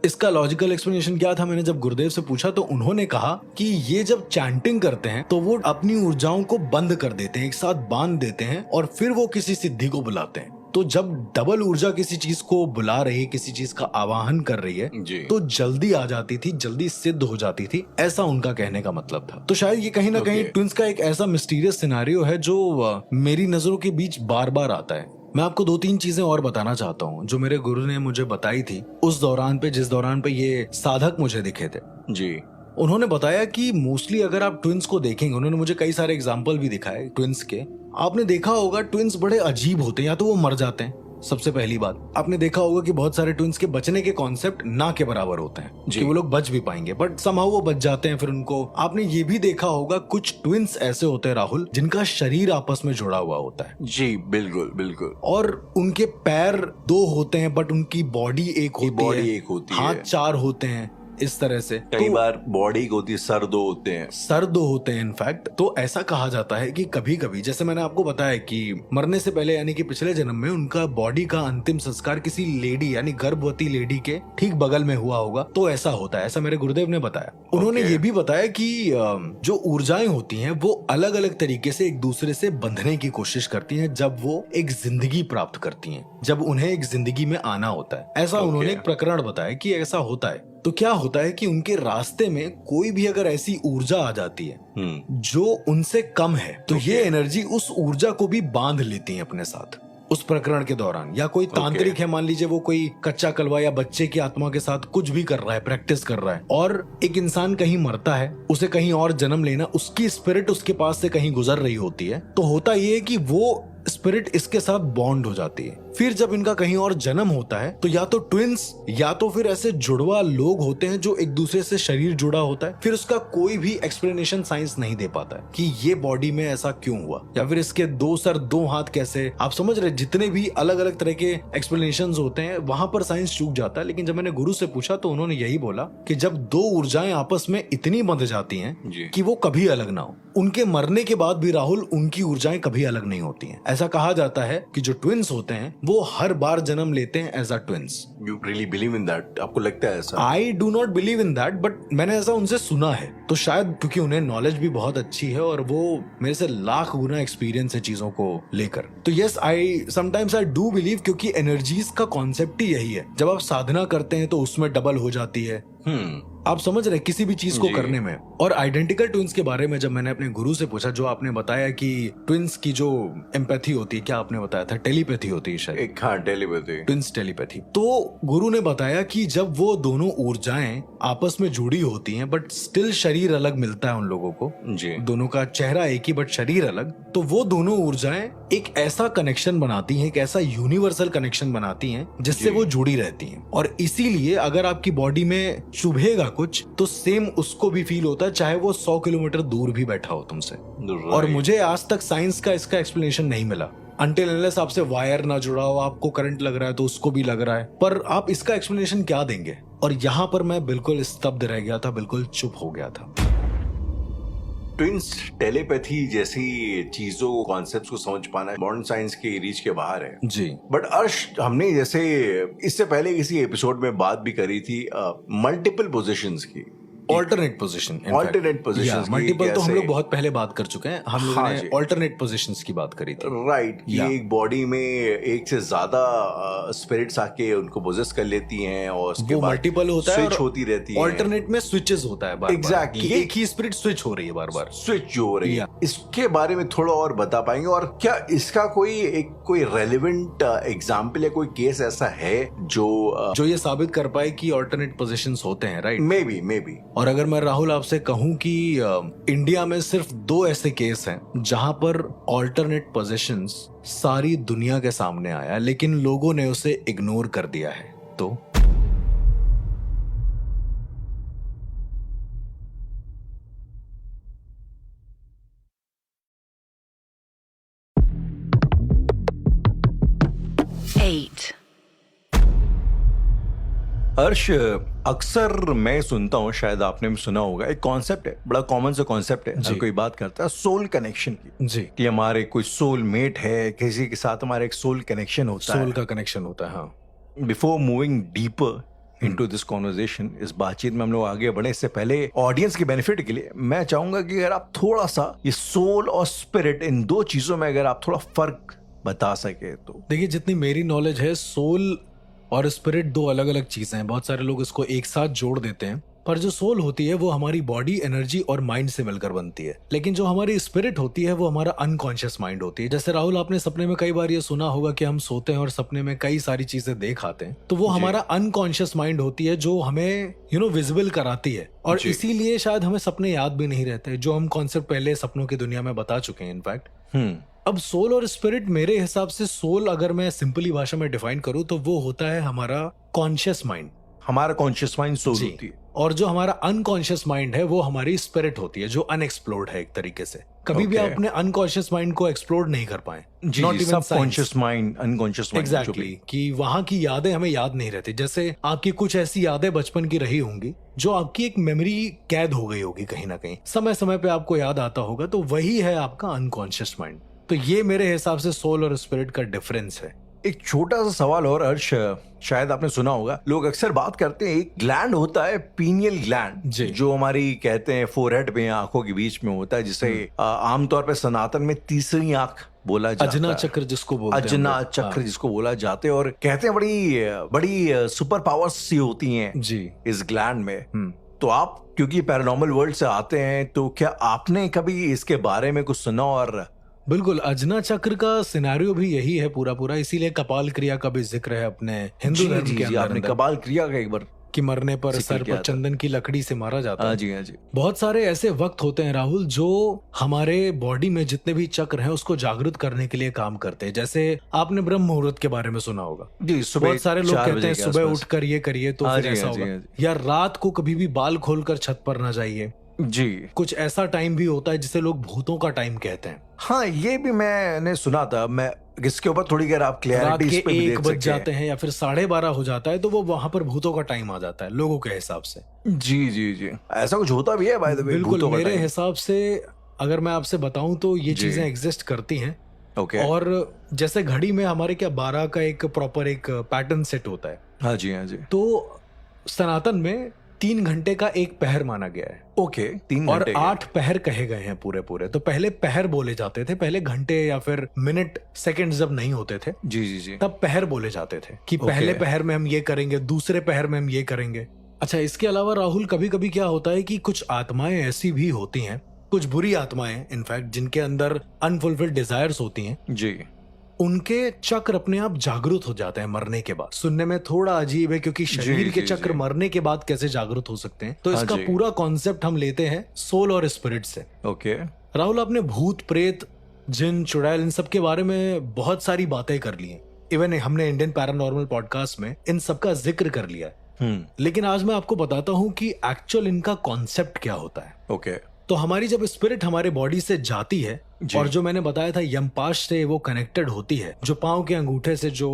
इसका लॉजिकल एक्सप्लेनेशन क्या था? मैंने जब गुरुदेव से पूछा तो उन्होंने कहा कि ये जब चैंटिंग करते हैं तो वो अपनी ऊर्जाओं को बंद कर देते हैं, एक साथ बांध देते हैं, और फिर वो किसी सिद्धि को बुलाते हैं। तो जब डबल ऊर्जा किसी चीज को बुला रही है, किसी चीज का आवाहन कर रही है, तो जल्दी आ जाती थी, जल्दी सिद्ध हो जाती थी, ऐसा उनका कहने का मतलब था। तो शायद ये कहीं ना कहीं ट्विंस का एक ऐसा मिस्टीरियस सिनेरियो है जो मेरी नजरों के बीच बार बार आता है। मैं आपको 2-3 चीजें और बताना चाहता हूँ जो मेरे गुरु ने मुझे बताई थी उस दौरान पे, जिस दौरान पे ये साधक मुझे दिखे थे जी। उन्होंने बताया कि मोस्टली अगर आप ट्विंस को देखेंगे, उन्होंने मुझे कई सारे एग्जाम्पल भी दिखाए ट्विंस के, आपने देखा होगा ट्विंस बड़े अजीब होते हैं। या तो वो मर जाते हैं, सबसे पहली बात, आपने देखा होगा कि बहुत सारे ट्विंस के बचने के कॉन्सेप्ट ना के बराबर होते हैं कि वो लोग बच भी पाएंगे, बट समहाउ वो बच जाते हैं। फिर उनको आपने ये भी देखा होगा कुछ ट्विंस ऐसे होते हैं राहुल, जिनका शरीर आपस में जुड़ा हुआ होता है। जी बिल्कुल बिल्कुल। और उनके पैर 2 होते हैं बट उनकी बॉडी एक होती है, हाथ 4 होते हैं, इस तरह से। कई बार बॉडी होती है, सर 2 होते हैं, इनफैक्ट। तो ऐसा कहा जाता है कि कभी कभी, जैसे मैंने आपको बताया कि मरने से पहले यानी कि पिछले जन्म में उनका बॉडी का अंतिम संस्कार किसी लेडी यानी गर्भवती लेडी के ठीक बगल में हुआ होगा, तो ऐसा होता है, ऐसा मेरे गुरुदेव ने बताया। उन्होंने ये भी बताया कि जो ऊर्जाएं होती हैं वो अलग अलग तरीके से एक दूसरे से बंधने की कोशिश करती हैं जब वो एक जिंदगी प्राप्त करती हैं, जब उन्हें एक जिंदगी में आना होता है। ऐसा उन्होंने एक प्रकरण बताया कि ऐसा होता है। तो क्या होता है कि उनके रास्ते में कोई भी अगर ऐसी ऊर्जा आ जाती है जो उनसे कम है, तो ये एनर्जी उस ऊर्जा को भी बांध लेती है अपने साथ उस प्रकरण के दौरान। या कोई तांत्रिक है, मान लीजिए वो कोई कच्चा कलवा या बच्चे की आत्मा के साथ कुछ भी कर रहा है, प्रैक्टिस कर रहा है, और एक इंसान कहीं मरता है, उसे कहीं और जन्म लेना, उसकी स्पिरिट उसके पास से कहीं गुजर रही होती है, तो होता ये है कि वो स्पिरिट इसके साथ बॉन्ड हो जाती है। फिर जब इनका कहीं और जन्म होता है तो या तो ट्विंस या तो फिर ऐसे जुड़वा लोग होते हैं जो एक दूसरे से शरीर जुड़ा होता है। फिर उसका कोई भी एक्सप्लेनेशन साइंस नहीं दे पाता है कि ये बॉडी में ऐसा क्यों हुआ, या फिर इसके 2 सर 2 हाथ कैसे, आप समझ रहे, जितने भी अलग अलग तरह के एक्सप्लेनेशंस होते हैं वहां पर साइंस चूक जाता है। लेकिन जब मैंने गुरु से पूछा तो उन्होंने यही बोला कि जब 2 ऊर्जाएं आपस में इतनी बंध जाती हैं कि वो कभी अलग ना हो, उनके मरने के बाद भी राहुल उनकी ऊर्जाएं कभी अलग नहीं होती हैं। ऐसा कहा जाता है कि जो ट्विंस होते हैं वो हर बार जन्म लेते हैं as a twins. You really believe in that? आपको लगता है ऐसा? I do not believe in that, but मैंने ऐसा उनसे सुना है, तो शायद क्योंकि उन्हें नॉलेज भी बहुत अच्छी है और वो मेरे से लाख गुना एक्सपीरियंस है चीजों को लेकर। तो yes, sometimes I do believe, क्योंकि एनर्जीज का कॉन्सेप्ट ही यही है। जब आप साधना करते हैं तो उसमें डबल हो जाती है। आप समझ रहे, किसी भी चीज को करने में। और आइडेंटिकल ट्विंस के बारे में जब मैंने अपने गुरु से पूछा, जो आपने बताया कि ट्विंस की जो एम्पैथी होती है, क्या आपने बताया था, टेलीपैथी होती है शायद, टेलीपैथी, ट्विंस टेलीपैथी। तो गुरु ने बताया कि जब वो दोनों ऊर्जाएं आपस में जुड़ी होती हैं बट स्टिल शरीर अलग मिलता है उन लोगों को जी, दोनों का चेहरा एक ही बट शरीर अलग, तो वो दोनों ऊर्जाएं एक ऐसा कनेक्शन बनाती हैं, एक ऐसा यूनिवर्सल कनेक्शन बनाती हैं जिससे वो जुड़ी रहती हैं। और इसीलिए अगर आपकी बॉडी में चुभेगा कुछ तो सेम उसको भी फील होता है, चाहे वो 100 किलोमीटर दूर भी बैठा हो तुमसे। और मुझे आज तक साइंस का इसका एक्सप्लेनेशन नहीं मिला, अनटिल अनलेस आपसे वायर ना जुड़ा हो, आपको करंट लग रहा है तो उसको भी लग रहा है, पर आप इसका एक्सप्लेनेशन क्या देंगे? और यहाँ पर मैं बिल्कुल स्तब्ध रह गया था, बिल्कुल चुप हो गया था। ट्विंस टेलीपैथी जैसी चीजों, कॉन्सेप्ट्स को समझ पाना मॉडर्न साइंस के रीच के बाहर है जी। बट अर्श, हमने जैसे इससे पहले किसी एपिसोड में बात भी करी थी मल्टीपल पोजीशंस की, ऑल्टरनेट पोजीशन, मल्टीपल तो हम लोग बहुत पहले बात कर चुके हैं, हम लोगों ने ऑल्टरनेट पोजीशंस की बात करी थी, राइट। ये एक बॉडी में एक से ज्यादा स्पिरिट्स आके उनको पोजेस कर लेती हैं और उसके बाद मल्टीपल होता है, स्विच होती रहती है। ऑल्टरनेट में स्विचेस होता है बार-बार, एग्जैक्टली, एक ही स्पिरिट स्विच हो रही है, बार-बार स्विच जो हो रही है। इसके बारे में थोड़ा और बता पाएंगे, और क्या इसका कोई रेलेवेंट एग्जांपल या कोई केस ऐसा है जो ये साबित कर पाए कि ऑल्टरनेट पोजीशंस होते हैं, राइट? May be. और अगर मैं राहुल आपसे कहूं कि इंडिया में सिर्फ 2 ऐसे केस हैं जहां पर ऑल्टरनेट पोजीशंस सारी दुनिया के सामने आया लेकिन लोगों ने उसे इग्नोर कर दिया है, तो अर्श, अक्सर मैं सुनता हूँ, शायद आपने भी सुना होगा, एक कॉन्सेप्ट है, बड़ा कॉमन सा कॉन्सेप्ट है, हर कोई बात करता है सोल कनेक्शन की जी, कि हमारे कोई सोल मेट है, किसी के साथ हमारा एक सोल कनेक्शन होता है, सोल का कनेक्शन होता है। हाँ, before moving deeper into this conversation, इस बातचीत में हम लोग आगे बढ़े, इससे पहले ऑडियंस के बेनिफिट के लिए मैं चाहूंगा कि अगर आप थोड़ा सा ये सोल और स्पिरिट, इन 2 चीजों में अगर आप थोड़ा फर्क बता सके तो। देखिए, जितनी मेरी नॉलेज है, सोल और स्पिरिट 2 अलग अलग चीजें हैं। बहुत सारे लोग इसको एक साथ जोड़ देते हैं, पर जो सोल होती है वो हमारी बॉडी, एनर्जी और माइंड से मिलकर बनती है, लेकिन जो हमारी स्पिरिट होती है वो हमारा अनकॉन्शियस माइंड होती है। जैसे राहुल, आपने सपने में कई बार ये सुना होगा कि हम सोते हैं और सपने में कई सारी चीजें देख आते हैं, तो वो हमारा अनकॉन्शियस माइंड होती है जो हमें विजिबल कराती है, और इसीलिए शायद हमें सपने याद भी नहीं रहते, जो हम कॉन्सेप्ट पहले सपनों की दुनिया में बता चुके हैं इनफैक्ट। अब सोल और स्पिरिट, मेरे हिसाब से सोल अगर मैं सिंपली भाषा में डिफाइन करूं तो वो होता है हमारा कॉन्शियस माइंड। हमारा कॉन्शियस माइंड सोल जी। होती है। और जो हमारा अनकॉन्शियस माइंड है वो हमारी स्पिरिट होती है, जो अनएक्सप्लोर्ड है एक तरीके से। कभी भी Okay. आप अपने अनकॉन्शियस माइंड को एक्सप्लोर नहीं कर पाए। जी, Not जी, even सब science. Conscious mind, unconscious mind, जो एग्जैक्टली भी। कि वहां की यादें हमें याद नहीं रहती। जैसे आपकी कुछ ऐसी यादें बचपन की रही होंगी जो आपकी एक मेमोरी कैद हो गई होगी कहीं ना कहीं, समय समय पे आपको याद आता होगा, तो वही है आपका अनकॉन्शियस माइंड। तो ये मेरे हिसाब से सोल और स्पिरिट का डिफरेंस है। एक छोटा सा सवाल और हर्ष, शायद आपने सुना होगा, लोग अक्सर बात करते हैं एक ग्लैंड होता है, पीनियल ग्लैंड, जी। जो हमारी कहते हैं फोरहेड में, आंखों के बीच में होता है, जिसे आमतौर पे सनातन में तीसरी आंख बोला जाता है। अजना चक्र जिसको बोलते हैं। अजना चक्र जिसको बोला जाते हैं, और कहते हैं बड़ी बड़ी सुपर पावर्स सी होती हैं जी। इस ग्लैंड में। तो आप क्योंकि पैरानॉर्मल वर्ल्ड से आते हैं, तो क्या आपने कभी इसके बारे में कुछ सुना? और बिल्कुल, अजना चक्र का सिनेरियो भी यही है पूरा, इसीलिए कपाल क्रिया का भी जिक्र है अपने हिंदू धर्म के आपने अंदर, कपाल क्रिया का एक बार कि मरने पर जिक्र सर किया पर था। चंदन की लकड़ी से मारा जाता है। हाँ जी, हाँ जी। बहुत सारे ऐसे वक्त होते हैं राहुल, जो हमारे बॉडी में जितने भी चक्र हैं उसको जागृत करने के लिए काम करते हैं। जैसे आपने ब्रह्म मुहूर्त के बारे में सुना होगा जी, सुबह बहुत सारे लोग 4 कहते बजे हैं के सुबह आसपास। उठकर ये करिए तो हाँ फिर जी, ऐसा हाँ जी, होगा, हाँ जी। या रात को कभी भी बाल खोलकर छत पर ना जाइए। जी कुछ ऐसा टाइम भी होता है जिसे लोग भूतों का टाइम कहते हैं। हाँ, ये भी मैंने सुना था। मैं इसके ऊपर थोड़ी देर आप रात क्लैरिटी के इस पे भी 1 देख बज सकते जाते हैं। हैं या फिर 12:30 हो जाता है, तो वो वहां पर भूतों का टाइम आ जाता है लोगों के हिसाब से। जी जी जी, ऐसा कुछ होता भी है बाय द वे? बिल्कुल, मेरे हिसाब से अगर मैं आपसे बताऊं तो ये जी। चीजें एग्जिस्ट करती हैं। ओके। और जैसे घड़ी में हमारे क्या 12 का एक प्रॉपर एक पैटर्न सेट होता है, हाँ जी, हाँ जी। तो सनातन में 3 घंटे का एक पहर माना गया है। ओके, 3 और घंटे के। 8 पहर कहे गए हैं पूरे। तो पहले पहर बोले जाते थे, पहले घंटे या फिर मिनट सेकंड जब नहीं होते थे जी जी जी। तब पहर बोले जाते थे कि पहले पहर में हम ये करेंगे, दूसरे पहर में हम ये करेंगे। अच्छा, इसके अलावा राहुल कभी कभी क्या होता है कि कुछ आत्माएं ऐसी भी होती हैं, कुछ बुरी आत्माएं इनफैक्ट, जिनके अंदर अनफुलफिल्ड डिजायर्स होती हैं, जी। उनके चक्र अपने आप जागृत हो जाते हैं मरने के बाद। सुनने में थोड़ा अजीब है क्योंकि शरीर के जी, चक्र जी। मरने के बाद कैसे जागृत हो सकते हैं, तो हाँ इसका जी। पूरा कॉन्सेप्ट हम लेते हैं सोल और स्पिरिट से। ओके। राहुल, आपने भूत प्रेत जिन चुड़ैल इन सब के बारे में बहुत सारी बातें कर ली हैं। इवन हमने इंडियन पैरानॉर्मल पॉडकास्ट में इन सब का जिक्र कर लिया है। लेकिन आज मैं आपको बताता हूं कि एक्चुअल इनका कॉन्सेप्ट क्या होता है। ओके। तो हमारी जब स्पिरिट हमारे बॉडी से जाती है, और जो मैंने बताया था यमपाश से वो कनेक्टेड होती है, जो पांव के अंगूठे से जो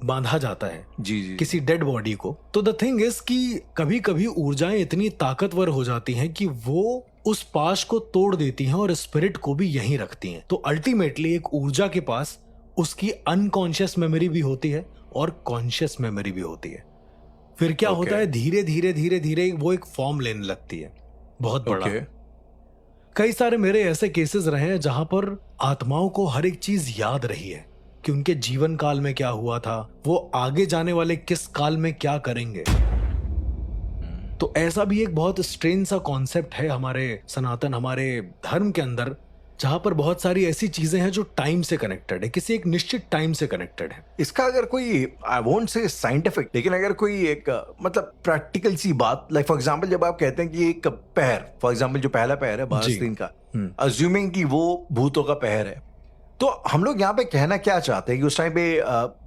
बांधा जाता है जी जी। किसी डेड बॉडी को, तो द थिंग इज कि कभी कभी ऊर्जाएं इतनी ताकतवर हो जाती हैं कि वो उस पाश को तोड़ देती हैं और स्पिरिट को भी यहीं रखती हैं। तो अल्टीमेटली एक ऊर्जा के पास उसकी अनकॉन्शियस मेमोरी भी होती है और कॉन्शियस मेमोरी भी होती है। फिर क्या होता है, धीरे धीरे वो एक फॉर्म लेने लगती है, बहुत बड़ा। कई सारे मेरे ऐसे केसेस रहे हैं जहां पर आत्माओं को हर एक चीज याद रही है कि उनके जीवन काल में क्या हुआ था, वो आगे जाने वाले किस काल में क्या करेंगे। तो ऐसा भी एक बहुत स्ट्रेंज सा कॉन्सेप्ट है हमारे सनातन, हमारे धर्म के अंदर, जहां पर बहुत सारी ऐसी चीजें हैं जो टाइम से कनेक्टेड है, किसी एक निश्चित टाइम से कनेक्टेड है। इसका अगर कोई, आई वोंट से साइंटिफिक, लेकिन अगर कोई एक मतलब प्रैक्टिकल सी बात, लाइक फॉर एग्जांपल जब आप कहते हैं कि एक पहर, फॉर एग्जांपल जो पहला पहर है 12 दिन का, अज्यूमिंग कि वो भूतों का पहर है, तो हम लोग यहाँ पे कहना क्या चाहते हैं कि उस टाइम पे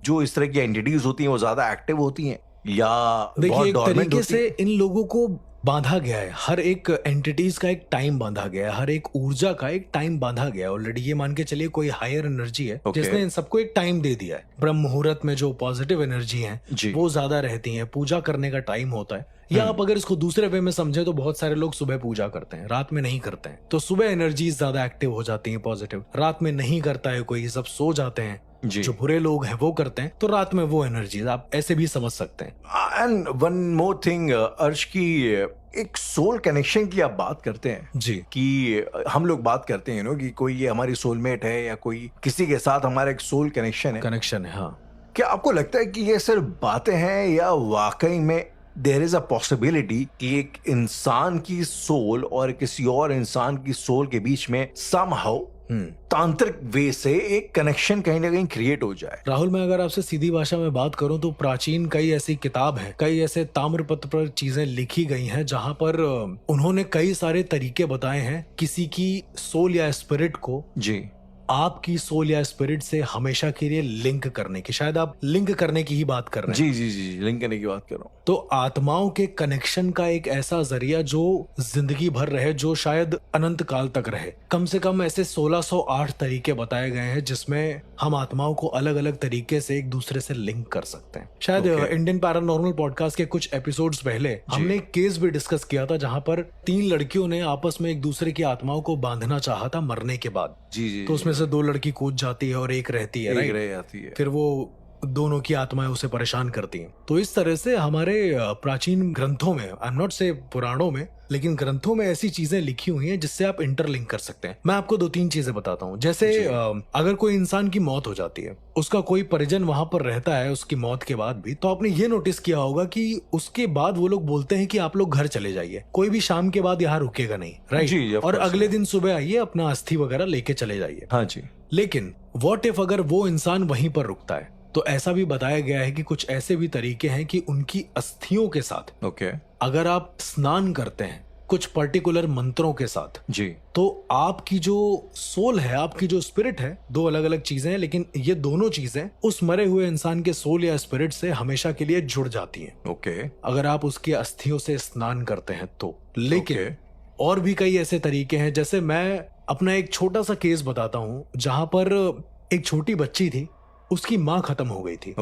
जो इस तरह की एंटिटीज होती हैं वो ज्यादा एक्टिव होती हैं या देखिए, एक dormant तरीके होती से हैं? इन लोगों को बांधा गया है, हर एक एंटिटीज का एक टाइम बांधा गया है, हर एक ऊर्जा का एक टाइम बांधा गया है ऑलरेडी। ये मान के चलिए कोई हायर एनर्जी है जिसने इन सबको एक टाइम दे दिया है। ब्रह्म मुहूर्त में जो पॉजिटिव एनर्जी है वो ज्यादा रहती है, पूजा करने का टाइम होता है। या आप अगर इसको दूसरे वे में समझे तो बहुत सारे लोग सुबह पूजा करते हैं, रात में नहीं करते हैं, तो सुबह एनर्जी ज्यादा एक्टिव हो जाती है पॉजिटिव, रात में नहीं करता है कोई, सब सो जाते हैं। जो बुरे लोग हैं वो करते हैं, तो रात में वो एनर्जी आप ऐसे भी समझ सकते हैं। एंड वन मोर थिंग अर्श, की एक सोल कनेक्शन की आप बात करते हैं जी, कि हम लोग बात करते हैं कि कोई ये हमारी सोलमेट है या कोई किसी के साथ हमारा एक सोल कनेक्शन है। हाँ। क्या आपको लगता है कि ये सिर्फ बातें हैं या वाकई में देयर इज अ पॉसिबिलिटी कि एक इंसान की सोल और किसी और इंसान की सोल के बीच में समहाउ तांत्रिक वे से एक कनेक्शन कहीं ना कहीं क्रिएट हो जाए? राहुल, मैं अगर आपसे सीधी भाषा में बात करूं तो प्राचीन कई ऐसी किताब हैं, कई ऐसे ताम्रपत्र पर चीजें लिखी गई हैं जहां पर उन्होंने कई सारे तरीके बताए हैं किसी की सोल या स्पिरिट को जी आपकी सोल या स्पिरिट से हमेशा के लिए लिंक करने की, शायद आप लिंक करने की ही बात कर रहे हैं। जी, लिंक करने की बात कर रहा हूँ। तो आत्माओं के कनेक्शन का एक ऐसा जरिया जो जिंदगी भर रहे, जो शायद अनंत काल तक रहे। कम से कम ऐसे 1608 तरीके बताए गए हैं जिसमें हम आत्माओं को अलग अलग तरीके से एक दूसरे से लिंक कर सकते हैं। शायद इंडियन पैरानॉर्मल पॉडकास्ट के कुछ एपिसोड्स पहले हमने एक केस भी डिस्कस किया था जहां पर 3 लड़कियों ने आपस में एक दूसरे की आत्माओं को बांधना चाहा था मरने के बाद। जी। तो उसमें से 2 लड़की कूद जाती है और एक रहती है, एक रह जाती है। फिर वो दोनों की आत्माएं उसे परेशान करती हैं। तो इस तरह से हमारे प्राचीन ग्रंथों में, आई एम नॉट से पुराणों में, लेकिन ग्रंथों में ऐसी चीजें लिखी हुई हैं जिससे आप इंटरलिंक कर सकते हैं। मैं आपको 2-3 चीजें बताता हूँ। जैसे अगर कोई इंसान की मौत हो जाती है, उसका कोई परिजन वहां पर रहता है उसकी मौत के बाद भी, तो आपने ये नोटिस किया होगा कि उसके बाद वो लोग बोलते हैं कि आप लोग घर चले जाइए, कोई भी शाम के बाद यहाँ रुकेगा नहीं, राइट? और अगले दिन सुबह आइए, अपना अस्थि वगैरह लेके चले जाइए। हाँ जी। लेकिन व्हाट इफ अगर वो इंसान वहीं पर रुकता है? तो ऐसा भी बताया गया है कि कुछ ऐसे भी तरीके हैं कि उनकी अस्थियों के साथ अगर आप स्नान करते हैं कुछ पर्टिकुलर मंत्रों के साथ जी, तो आपकी जो सोल है, आपकी जो स्पिरिट है, 2 अलग अलग चीजें हैं, लेकिन ये दोनों चीजें उस मरे हुए इंसान के सोल या स्पिरिट से हमेशा के लिए जुड़ जाती हैं। अगर आप उसकी अस्थियों से स्नान करते हैं तो। लेकिन और भी कई ऐसे तरीके हैं। जैसे मैं अपना एक छोटा सा केस बताता हूँ जहां पर एक छोटी बच्ची थी, उसकी माँ खत्म हो गई थी।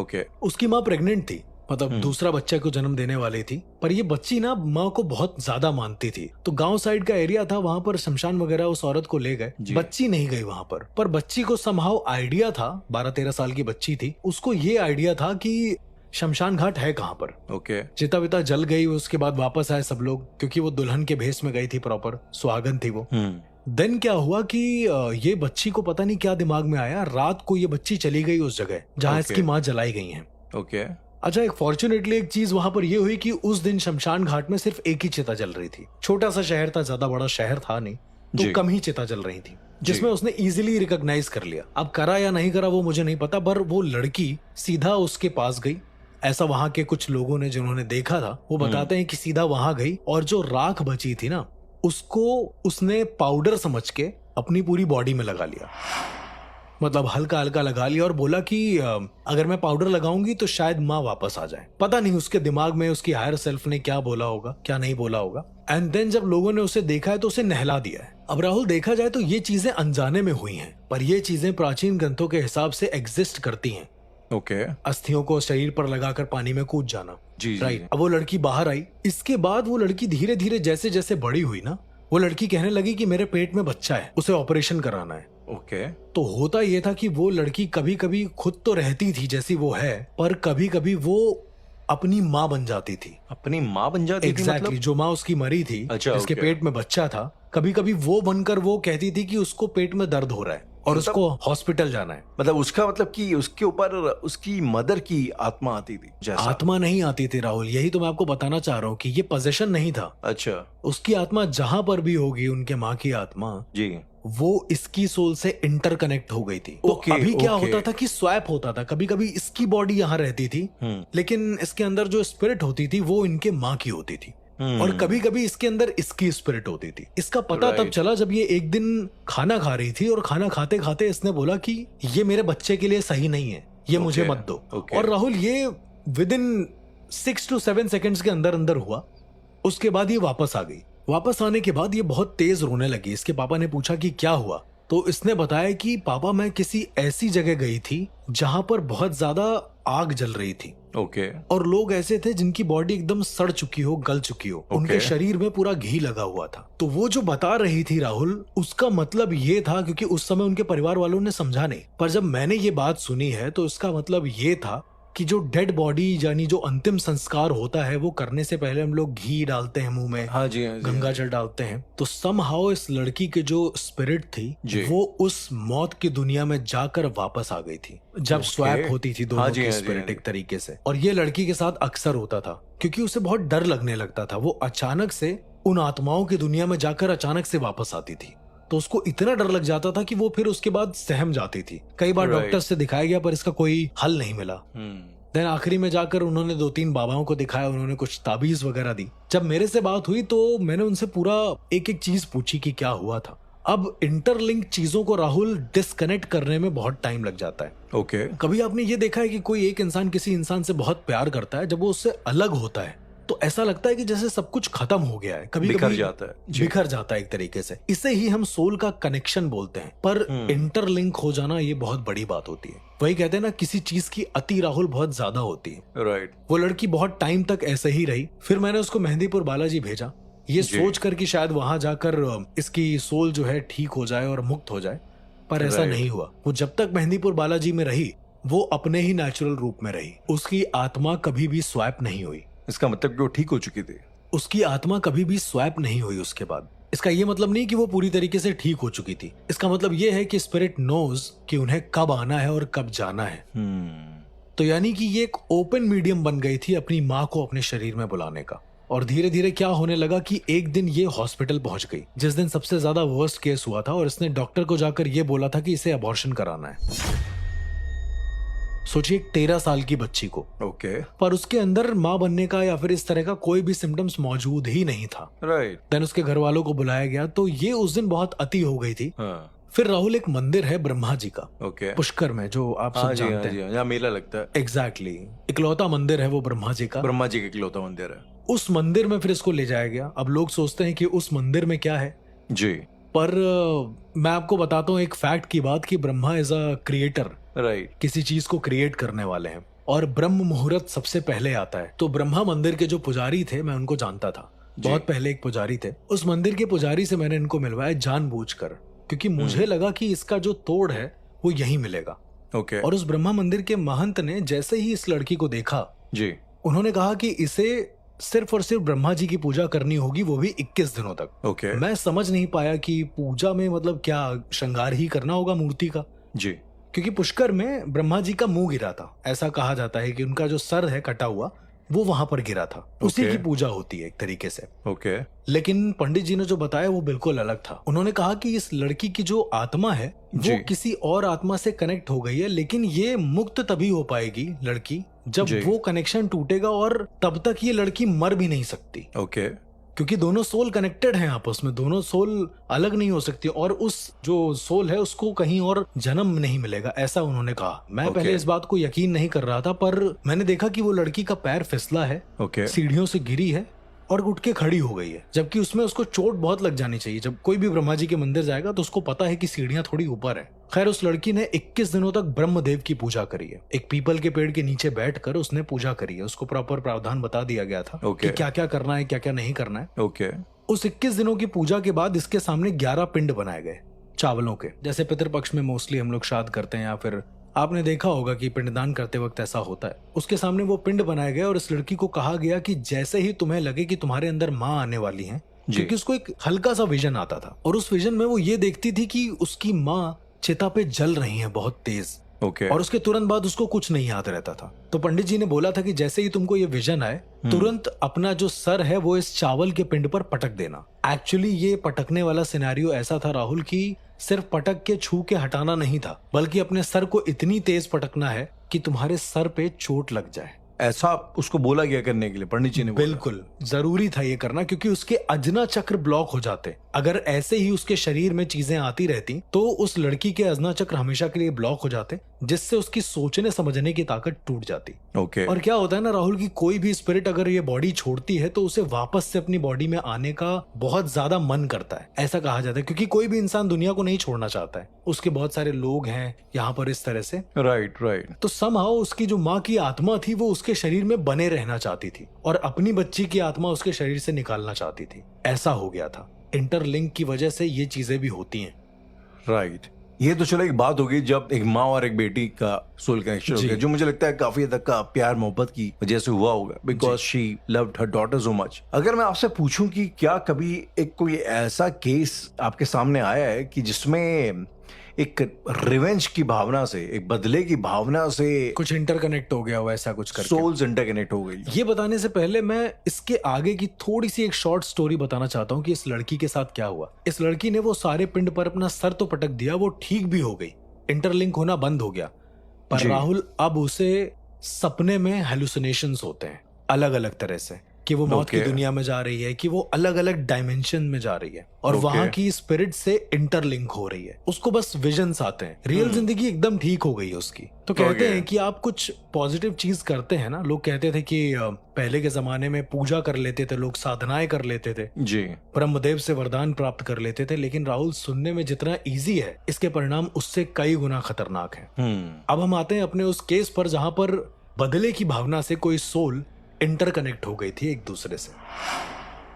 उसकी माँ प्रेग्नेंट थी, मतलब दूसरा बच्चे को जन्म देने वाली थी, पर ये बच्ची ना माँ को बहुत ज्यादा मानती थी। तो गांव साइड का एरिया था, वहां पर शमशान वगैरह उस औरत को ले गए। बच्ची नहीं गई वहां पर बच्ची को समहाउ आइडिया था, 12-13 साल की बच्ची थी, उसको ये आइडिया था कि शमशान घाट है कहाँ पर। चिता विता जल गई, उसके बाद वापस आए सब लोग, क्योंकि वो दुल्हन के भेष में गई थी, प्रॉपर सुहागन थी वो। देन क्या हुआ कि ये बच्ची को पता नहीं क्या दिमाग में आया, रात को ये बच्ची चली गई उस जगह जहाँ इसकी माँ जलाई गई है। अच्छा, एक फॉर्चुनेटली एक चीज वहां पर ये हुई कि उस दिन शमशान घाट में सिर्फ एक ही चिता जल रही थी। छोटा सा शहर था, ज्यादा बड़ा शहर था नहीं, तो कम ही चिता जल रही थी, जिसमें उसने इजीली रिकॉग्नाइज कर लिया। अब करा या नहीं करा वो मुझे नहीं पता, पर वो लड़की सीधा उसके पास गई। ऐसा वहां के कुछ लोगों ने जिन्होंने देखा था वो बताते हैं कि सीधा वहां गई और जो राख बची थी ना, उसको उसने पाउडर समझ के अपनी पूरी बॉडी में लगा लिया, मतलब हल्का हल्का लगा लिया, और बोला कि अगर मैं पाउडर लगाऊंगी तो शायद माँ वापस आ जाए। पता नहीं उसके दिमाग में उसकी हायर सेल्फ ने क्या बोला होगा, क्या नहीं बोला होगा। एंड देन जब लोगों ने उसे देखा है तो उसे नहला दिया है। अब राहुल, देखा जाए तो ये चीजें अनजाने में हुई हैं, पर ये चीजें प्राचीन ग्रंथों के हिसाब से एग्जिस्ट करती हैं। अस्थियों को शरीर पर लगाकर पानी में कूद जाना, राइट। अब वो लड़की बाहर आई, इसके बाद वो लड़की धीरे धीरे जैसे जैसे बड़ी हुई ना, वो लड़की कहने लगी कि मेरे पेट में बच्चा है, उसे ऑपरेशन कराना है। तो होता ये था कि वो लड़की कभी कभी खुद तो रहती थी जैसी वो है, पर कभी कभी वो अपनी माँ बन जाती थी। अपनी माँ बन जाती थी मतलब? जो माँ उसकी मरी थी, जिसके पेट में बच्चा था, कभी कभी वो बनकर वो कहती थी कि उसको पेट में दर्द हो रहा है और उसको हॉस्पिटल जाना है। मतलब उसका मतलब कि उसके ऊपर उसकी मदर की आत्मा आती थी जैसा? आत्मा नहीं आती थी राहुल, यही तो मैं आपको बताना चाह रहा हूँ कि ये पोजेशन नहीं था। अच्छा, उसकी आत्मा जहां पर भी होगी, उनके माँ की आत्मा जी, वो इसकी सोल से इंटरकनेक्ट हो गई थी। तो अभी क्या होता था कि स्वैप होता था, कभी कभी इसकी बॉडी यहाँ रहती थी, लेकिन इसके अंदर जो स्पिरिट होती थी वो इनके माँ की होती थी, और कभी कभी इसके अंदर इसकी स्पिरिट होती थी। इसका पता तब चला जब ये एक दिन खाना खा रही थी, और खाना खाते खाते इसने बोला कि ये मेरे बच्चे के लिए सही नहीं है, ये मुझे मत दो। और राहुल, ये विद इन 6 to 7 सेकेंड्स के अंदर अंदर हुआ। उसके बाद ये वापस आ गई। वापस आने के बाद ये बहुत तेज रोने लगी। इसके पापा ने पूछा कि क्या हुआ, तो इसने बताया कि पापा, मैं किसी ऐसी जगह गई थी जहां पर बहुत ज्यादा आग जल रही थी। और लोग ऐसे थे जिनकी बॉडी एकदम सड़ चुकी हो, गल चुकी हो, उनके शरीर में पूरा घी लगा हुआ था। तो वो जो बता रही थी राहुल, उसका मतलब ये था, क्योंकि उस समय उनके परिवार वालों ने समझा नहीं, पर जब मैंने ये बात सुनी है तो इसका मतलब ये था कि जो डेड बॉडी यानी जो अंतिम संस्कार होता है वो करने से पहले हम लोग घी डालते हैं मुंह में, हाँ जी, गंगा जल डालते हैं। तो समहाउ इस लड़की के जो स्पिरिट थी वो उस मौत की दुनिया में जाकर वापस आ गई थी, जब स्वैप होती थी दोनों की स्पिरिट एक तरीके से। और ये लड़की के साथ अक्सर होता था, क्योंकि उसे बहुत डर लगने लगता था। वो अचानक से उन आत्माओं की दुनिया में जाकर अचानक से वापस आती थी, तो उसको इतना डर लग जाता था कि वो फिर उसके बाद सहम जाती थी। कई बार डॉक्टर से दिखाया गया पर इसका कोई हल नहीं मिला। देन आखिरी में जाकर उन्होंने 2-3 बाबाओं को दिखाया, उन्होंने कुछ ताबीज वगैरह दी। जब मेरे से बात हुई तो मैंने उनसे पूरा एक एक चीज पूछी कि क्या हुआ था। अब इंटरलिंक चीजों को राहुल डिस्कनेक्ट करने में बहुत टाइम लग जाता है। ओके। कभी आपने ये देखा है कि कोई एक इंसान किसी इंसान से बहुत प्यार करता है, जब वो उससे अलग होता है तो ऐसा लगता है कि जैसे सब कुछ खत्म हो गया है, कभी बिखर जाता है जी। बिखर जाता है एक तरीके से। इसे ही हम सोल का कनेक्शन बोलते हैं, पर इंटरलिंक हो जाना ये बहुत बड़ी बात होती है। वही कहते हैं ना, किसी चीज की अति राहुल बहुत ज्यादा होती है। राइट। वो लड़की बहुत टाइम तक ऐसे ही रही, फिर मैंने उसको मेहंदीपुर बालाजी भेजा, ये सोच कर कि शायद वहां जाकर इसकी सोल जो है ठीक हो जाए और मुक्त हो जाए, पर ऐसा नहीं हुआ। वो जब तक मेहंदीपुर बालाजी में रही वो अपने ही नेचुरल रूप में रही, उसकी आत्मा कभी भी स्वैप नहीं हुई। इसका मतलब कि वो ठीक हो चुकी थी? उसकी आत्मा कभी भी स्वैप नहीं हुई उसके बाद। इसका ये मतलब नहीं कि वो पूरी तरीके से ठीक हो चुकी थी, इसका मतलब ये है कि स्पिरिट नोज कि उन्हें कब आना है और कब जाना है। तो यानी कि ये एक ओपन मीडियम बन गई थी अपनी माँ को अपने शरीर में बुलाने का। और धीरे धीरे क्या होने लगा कि एक दिन ये हॉस्पिटल पहुंच गई, जिस दिन सबसे ज्यादा वर्स्ट केस हुआ था, और इसने डॉक्टर को जाकर ये बोला था कि इसे अबॉर्शन कराना है। सोचिए 13 साल की बच्ची को। ओके। पर उसके अंदर माँ बनने का या फिर इस तरह का कोई भी सिम्टम्स मौजूद ही नहीं था। राइट। देन उसके घर वालों को बुलाया गया, तो ये उस दिन बहुत अति हो गई थी। फिर राहुल एक मंदिर है ब्रह्मा जी का, ओके, पुष्कर में, जो आप सब जानते हैं, यहाँ मेला लगता है। एग्जैक्टली, इकलौता मंदिर है वो ब्रह्मा जी का। ब्रह्मा जी का इकलौता मंदिर है। उस मंदिर में फिर इसको ले जाया गया। अब लोग सोचते हैं कि उस मंदिर में क्या है जी, पर मैं आपको बताता हूँ एक फैक्ट की बात कि Brahma is a creator. Right. किसी चीज को क्रिएट करने वाले हैं, और ब्रह्म मुहूर्त सबसे पहले आता है। तो ब्रह्मा मंदिर के जो पुजारी थे, मैं उनको जानता था, बहुत पहले एक पुजारी थे। उस मंदिर के पुजारी से मैंने इनको मिलवाया जानबूझकर, क्योंकि मुझे लगा कि इसका जो तोड़ है वो यहीं मिलेगा। ओके। और उस ब्रह्मा मंदिर के महंत ने जैसे ही इस लड़की को देखा जी, उन्होंने कहा कि इसे सिर्फ और सिर्फ ब्रह्मा जी की पूजा करनी होगी, वो भी 21 दिनों तक। ओके। मैं समझ नहीं पाया कि पूजा में मतलब क्या श्रृंगार ही करना होगा मूर्ति का जी, क्योंकि पुष्कर में ब्रह्मा जी का मुंह गिरा था। ऐसा कहा जाता है कि उनका जो सर है कटा हुआ वो वहां पर गिरा था, उसी की पूजा होती है एक तरीके से। ओके। लेकिन पंडित जी ने जो बताया वो बिल्कुल अलग था। उन्होंने कहा कि इस लड़की की जो आत्मा है वो किसी और आत्मा से कनेक्ट हो गई है, लेकिन ये मुक्त तभी हो पाएगी लड़की जब वो कनेक्शन टूटेगा, और तब तक ये लड़की मर भी नहीं सकती। ओके। क्योंकि दोनों सोल कनेक्टेड हैं आपस में, दोनों सोल अलग नहीं हो सकती, और उस जो सोल है उसको कहीं और जन्म नहीं मिलेगा, ऐसा उन्होंने कहा। मैं पहले इस बात को यकीन नहीं कर रहा था, पर मैंने देखा कि वो लड़की का पैर फिसला है, सीढ़ियों से गिरी है और उठ के खड़ी हो गई है, जबकि उसमें उसको चोट बहुत लग जानी चाहिए। जब कोई भी ब्रह्मा जी के मंदिर जाएगा तो उसको पता है कि सीढ़ियां थोड़ी ऊपर है। खैर, उस लड़की ने 21 दिनों तक ब्रह्मदेव की पूजा करी है। एक पीपल के पेड़ के नीचे बैठकर उसने पूजा करी है। उसको प्रॉपर प्रावधान बता दिया गया था कि क्या क्या करना है, क्या क्या नहीं करना है। ओके। उस 21 दिनों की पूजा के बाद इसके सामने 11 पिंड बनाए गए चावलों के, जैसे पितृपक्ष में मोस्टली हम लोग श्राद्ध करते हैं, या फिर आपने देखा होगा कि पिंडदान करते वक्त ऐसा होता है। उसके सामने वो पिंड बनाए गए और इस लड़की को कहा गया कि जैसे ही तुम्हें लगे कि तुम्हारे अंदर माँ आने वाली है, क्योंकि उसको एक हल्का सा विजन आता था, और उस विजन में वो ये देखती थी कि उसकी माँ चिता पे जल रही है बहुत तेज। और उसके तुरंत बाद उसको कुछ नहीं याद रहता था। तो पंडित जी ने बोला था कि जैसे ही तुमको ये विजन आए, तुरंत अपना जो सर है वो इस चावल के पिंड पर पटक देना। एक्चुअली ये पटकने वाला सिनेरियो ऐसा था राहुल की सिर्फ पटक के छू के हटाना नहीं था, बल्कि अपने सर को इतनी तेज पटकना है कि तुम्हारे सर पे चोट लग जाए। ऐसा उसको बोला गया करने के लिए, पंडित जी ने बोला। बिल्कुल जरूरी था ये करना, क्योंकि उसके अजना चक्र ब्लॉक हो जाते। अगर ऐसे ही उसके शरीर में चीजें आती रहती तो उस लड़की के अजना चक्र हमेशा के लिए ब्लॉक हो जाते, जिससे उसकी सोचने समझने की ताकत टूट जाती। ओके। और क्या होता है ना राहुल की कोई भी स्पिरिट अगर ये बॉडी छोड़ती है तो उसे वापस से अपनी बॉडी में आने का बहुत ज्यादा मन करता है, ऐसा कहा जाता है। क्योंकि कोई भी इंसान दुनिया को नहीं छोड़ना चाहता है, उसके बहुत सारे लोग हैं यहाँ पर इस तरह से। राइट। तो समहाउ उसकी जो माँ की आत्मा थी वो उसके शरीर में बने रहना चाहती थी, और अपनी बच्ची की आत्मा उसके शरीर से निकालना चाहती थी। ऐसा हो गया था। इंटरलिंक की वजह से ये चीजें भी होती हैं। राइट। ये तो चलो एक बात हो गई जब एक माँ और एक बेटी का सोल कनेक्शन हो गया, जो मुझे लगता है काफी हद तक का प्यार मोहब्बत की वजह से हुआ होगा, because she loved her daughter so much. अगर मैं आपसे पूछूं कि क्या कभी एक कोई ऐसा केस आपके सामने आया है कि जिसमें एक रिवेंज की भावना से, एक बदले की भावना से कुछ इंटरकनेक्ट हो गया हो, ऐसा कुछ करके सोल्स इंटरकनेक्ट हो गई? ये बताने से पहले मैं इसके आगे की थोड़ी सी एक शॉर्ट स्टोरी बताना चाहता हूँ कि इस लड़की के साथ क्या हुआ। इस लड़की ने वो सारे पिंड पर अपना सर तो पटक दिया, वो ठीक भी हो गई, इंटरलिंक होना बंद हो गया, पर राहुल अब उसे सपने में हेलुसिनेशंस होते हैं अलग अलग तरह से। कि वो मौत की दुनिया में जा रही है, कि वो अलग अलग डायमेंशन में जा रही है और वहां की स्पिरिट से इंटरलिंक हो रही है। उसको बस विजन्स आते हैं। रियल जिंदगी एकदम ठीक हो गई है उसकी। तो कहते हैं कि आप कुछ पॉजिटिव चीज करते हैं ना, लोग कहते थे कि पहले के जमाने में पूजा कर लेते थे लोग, साधनाएं कर लेते थे जी, ब्रह्मदेव से वरदान प्राप्त कर लेते थे, लेकिन राहुल सुनने में जितना इजी है इसके परिणाम उससे कई गुना खतरनाक है। अब हम आते हैं अपने उस केस पर जहां पर बदले की भावना से कोई सोल इंटरकनेक्ट हो गई थी एक दूसरे से।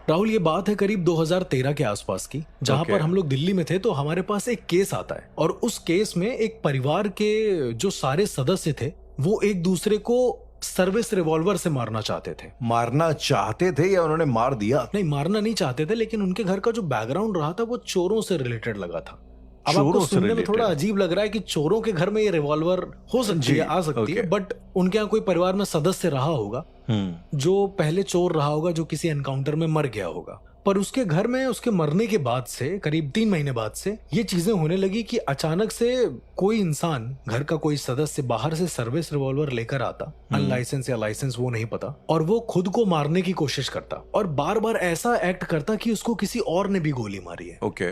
राहुल, ये बात है करीब 2013 के आसपास की, जहां पर हम लोग दिल्ली में थे। तो हमारे पास एक केस आता है और उस केस में एक परिवार के जो सारे सदस्य थे वो एक दूसरे को सर्विस रिवॉल्वर से मारना चाहते थे। मारना चाहते थे या उन्होंने मार दिया? नहीं, मारना नहीं चाहते थे, लेकिन उनके घर का जो बैकग्राउंड रहा था वो चोरों से रिलेटेड लगा था। अब आपको सुनने में थोड़ा अजीब लग रहा है कि चोरों के घर में ये रिवॉल्वर हो सकती है, आ सकती है, बट उनके यहाँ कोई परिवार में सदस्य रहा होगा जो पहले चोर रहा होगा, जो किसी एनकाउंटर में मर गया होगा। पर उसके घर में उसके मरने के बाद से करीब 3 महीने बाद से ये चीजें होने लगी कि अचानक से कोई इंसान, घर का कोई सदस्य बाहर से सर्विस रिवॉल्वर लेकर आता, अनलाइसेंस या लाइसेंस वो नहीं पता, और वो खुद को मारने की कोशिश करता और बार बार ऐसा एक्ट करता कि उसको किसी और ने भी गोली मारी है। ओके।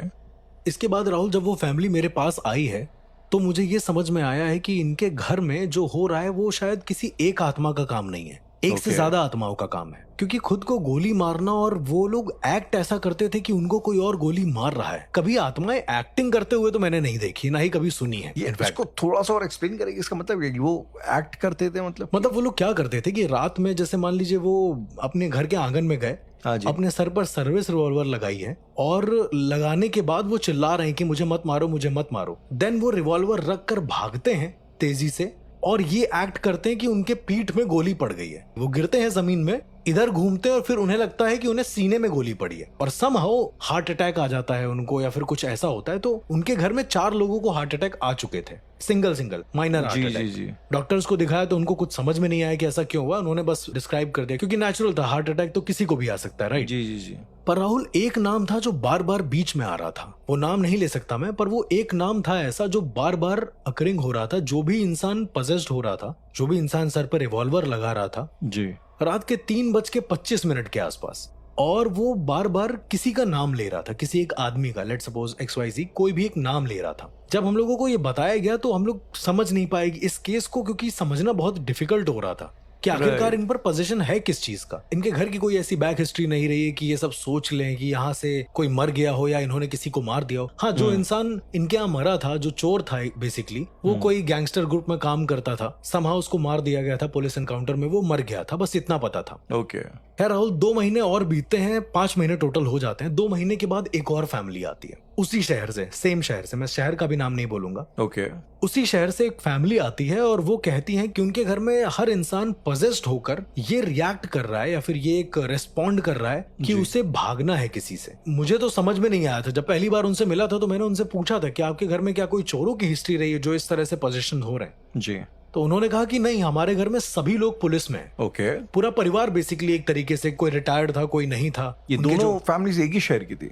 इसके बाद राहुल, जब वो फैमिली मेरे पास आई है तो मुझे ये समझ में आया है कि इनके घर में जो हो रहा है वो शायद किसी एक आत्मा का काम नहीं है, एक से ज्यादा आत्माओं का काम है। क्योंकि खुद को गोली मारना, और वो लोग एक्ट ऐसा करते थे कि उनको कोई और गोली मार रहा है। कभी आत्माएं एक्टिंग करते हुए तो मैंने नहीं देखी, ना ही कभी सुनी है। इसको थोड़ा सा और एक्सप्लेन करेंगे, इसका मतलब है कि वो एक्ट करते थे, मतलब वो लोग क्या करते थे कि रात में जैसे मान लीजिए वो अपने घर के आंगन में गए, अपने सर पर सर्विस रिवॉल्वर लगाई है और लगाने के बाद वो चिल्ला रहे हैं कि मुझे मत मारो, मुझे मत मारो। देन वो रिवॉल्वर रख कर भागते हैं तेजी से और ये एक्ट करते हैं कि उनके पीठ में गोली पड़ गई है। वो गिरते हैं जमीन में, इधर घूमते हैं और फिर उन्हें लगता है कि उन्हें सीने में गोली पड़ी है और समहाउ हार्ट अटैक आ जाता है उनको, या फिर कुछ ऐसा होता है। तो उनके घर में 4 लोगों को हार्ट अटैक आ चुके थे, single minor heart attack. Doctors को दिखाया तो उनको कुछ समझ में नहीं आया कि ऐसा क्यों हुआ। उन्होंने बस डिस्क्राइब कर दिया क्योंकि नेचुरल था, हार्ट अटैक तो किसी को भी आ सकता है, राइट? जी। पर राहुल, एक नाम था जो बार बार बीच में आ रहा था। वो नाम नहीं ले सकता मैं, पर वो एक नाम था ऐसा जो बार बार अकरिंग हो रहा था। जो भी इंसान पजेस्ड हो रहा था, जो भी इंसान सर पर रिवॉल्वर लगा रहा था जी, रात के 3:25 के आसपास, और वो बार बार किसी का नाम ले रहा था, किसी एक आदमी का, लेट्स सपोज XYZ, कोई भी एक नाम ले रहा था। जब हम लोगों को ये बताया गया तो हम लोग समझ नहीं पाए इस केस को, क्योंकि समझना बहुत डिफिकल्ट हो रहा था कि आखिरकार इन पर पोजीशन है किस चीज का। इनके घर की कोई ऐसी बैक हिस्ट्री नहीं रही है कि ये सब सोच लें कि यहाँ से कोई मर गया हो या इन्होंने किसी को मार दिया हो। हाँ, जो इंसान इनके यहाँ मरा था, जो चोर था बेसिकली, वो कोई गैंगस्टर ग्रुप में काम करता था। समहाउ उसको मार दिया गया था पुलिस एनकाउंटर में, वो मर गया था, बस इतना पता था। ओके। खैर राहुल, 2 महीने और बीतते हैं, 5 महीने टोटल हो जाते हैं। 2 महीने के बाद एक और फैमिली आती है उसी शहर से, सेम शहर से, मैं शहर का भी नाम नहीं बोलूंगा। ओके। उसी शहर से एक फैमिली आती है और वो कहती है कि उनके घर में हर इंसान पजेस्ड होकर ये रिएक्ट कर रहा है या फिर ये एक रेस्पॉन्ड कर रहा है कि उसे भागना है किसी से। मुझे तो समझ में नहीं आया था। जब पहली बार उनसे मिला था तो मैंने उनसे पूछा था कि आपके घर में क्या कोई चोरों की हिस्ट्री रही है जो इस तरह से पोजीशन हो रहे हैं? जी। तो उन्होंने कहा कि नहीं, हमारे घर में सभी लोग पुलिस में हैं। ओके। पूरा परिवार बेसिकली एक तरीके से, कोई रिटायर्ड था, कोई नहीं था। ये दोनों फैमिलीज एक ही शहर की थी?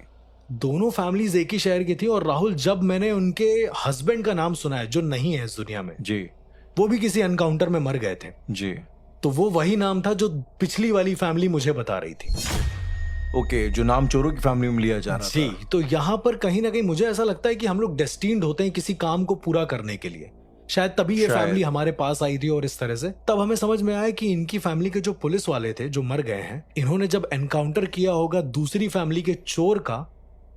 दोनों फैमिलीज एक ही शहर की थी। और राहुल, जब मैंने उनके हस्बैंड का नाम सुना है जो नहीं है इस दुनिया में, जी, वो भी किसी एनकाउंटर में मर गए थे जी, तो वो वही नाम था जो पिछली वाली फैमिली मुझे बता रही थी। ओके, जो नाम चोरों की फैमिली में लिया जा रहा जी, तो यहाँ पर कहीं ना कहीं मुझे ऐसा लगता है कि हम लोग डेस्टिन्ड होते हैं किसी काम को पूरा करने के लिए। शायद तभी ये फैमिली हमारे पास आई थी और इस तरह से तब हमें समझ में आया कि इनकी फैमिली के जो पुलिस वाले थे जो मर गए हैं, इन्होंने जब एनकाउंटर किया होगा दूसरी फैमिली के चोर का,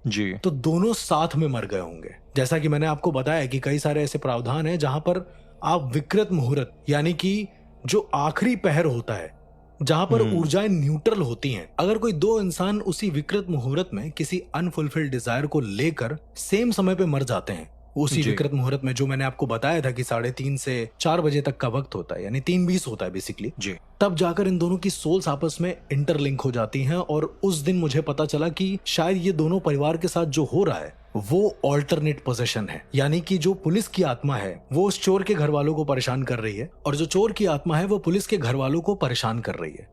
जी, तो दोनों साथ में मर गए होंगे। जैसा कि मैंने आपको बताया कि कई सारे ऐसे प्रावधान हैं जहां पर आप विकृत मुहूर्त, यानी कि जो आखिरी पहर होता है, जहां पर ऊर्जाएं न्यूट्रल होती हैं, अगर कोई 2 इंसान उसी विकृत मुहूर्त में किसी अनफुलफिल्ड डिजायर को लेकर सेम समय पे मर जाते हैं, उसी विकृत मुहूर्त में जो मैंने आपको बताया था कि 3:30 से 4 बजे तक का वक्त होता है, यानी 3:20 होता है बेसिकली जी, तब जाकर इन दोनों की सोल्स आपस में इंटरलिंक हो जाती हैं। और उस दिन मुझे पता चला कि शायद ये दोनों परिवार के साथ जो हो रहा है वो ऑल्टरनेट पोजीशन है, यानी कि जो पुलिस की आत्मा है वो उस चोर के घर वालों को परेशान कर रही है और जो चोर की आत्मा है वो पुलिस के घर वालों को परेशान कर रही है।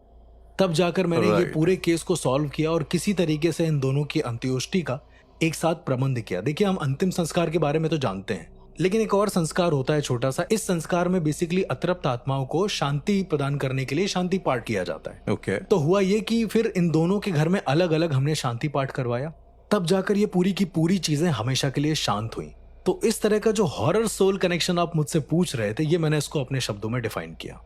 तब जाकर मैंने ये पूरे केस को सॉल्व किया और किसी तरीके से इन दोनों की अंत्योष्टि का एक साथ प्रबंध किया। देखिए, हम अंतिम संस्कार के बारे में तो जानते हैं, लेकिन एक और संस्कार होता है छोटा सा। इस संस्कार में बेसिकली अतृप्त आत्माओं को शांति प्रदान करने के लिए शांति पाठ किया जाता है। ओके। तो हुआ ये कि फिर इन दोनों के घर में अलग अलग हमने शांति पाठ करवाया, तब जाकर ये पूरी की पूरी चीजें हमेशा के लिए शांत हुई। तो इस तरह का जो हॉरर सोल कनेक्शन आप मुझसे पूछ रहे थे, ये मैंने इसको अपने शब्दों में डिफाइन किया।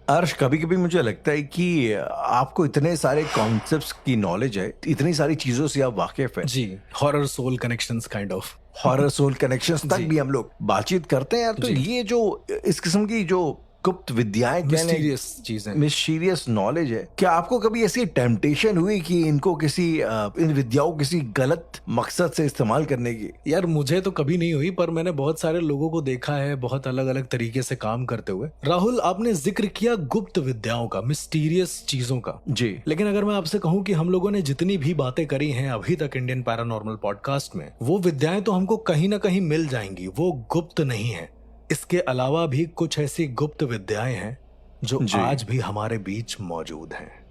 अर्श, कभी कभी मुझे लगता है कि आपको इतने सारे कॉन्सेप्ट्स की नॉलेज है, इतनी सारी चीजों से आप वाकिफ हैं। जी, horror soul connections kind of. Horror soul connections तक भी हम लोग बातचीत करते हैं यार। तो ये जो इस किस्म की जो गुप्त विद्याएं, मिस्टीरियस चीजें, मिस्टीरियस नॉलेज है, क्या आपको कभी ऐसी टेम्पटेशन हुई कि इनको किसी इन विद्याओं को किसी गलत मकसद से इस्तेमाल करने की? यार मुझे तो कभी नहीं हुई, पर मैंने बहुत सारे लोगों को देखा है बहुत अलग अलग तरीके से काम करते हुए। राहुल, आपने जिक्र किया गुप्त विद्याओं का, मिस्टीरियस चीजों का। जी। लेकिन अगर मैं आपसे कहूं कि हम लोगों ने जितनी भी बातें करी हैं अभी तक इंडियन पैरानॉर्मल पॉडकास्ट में, वो विद्याएं तो हमको कहीं ना कहीं मिल जाएंगी, वो गुप्त नहीं है। इसके अलावा भी कुछ ऐसी गुप्त विद्याएं हैं जो आज भी हमारे बीच मौजूद हैं।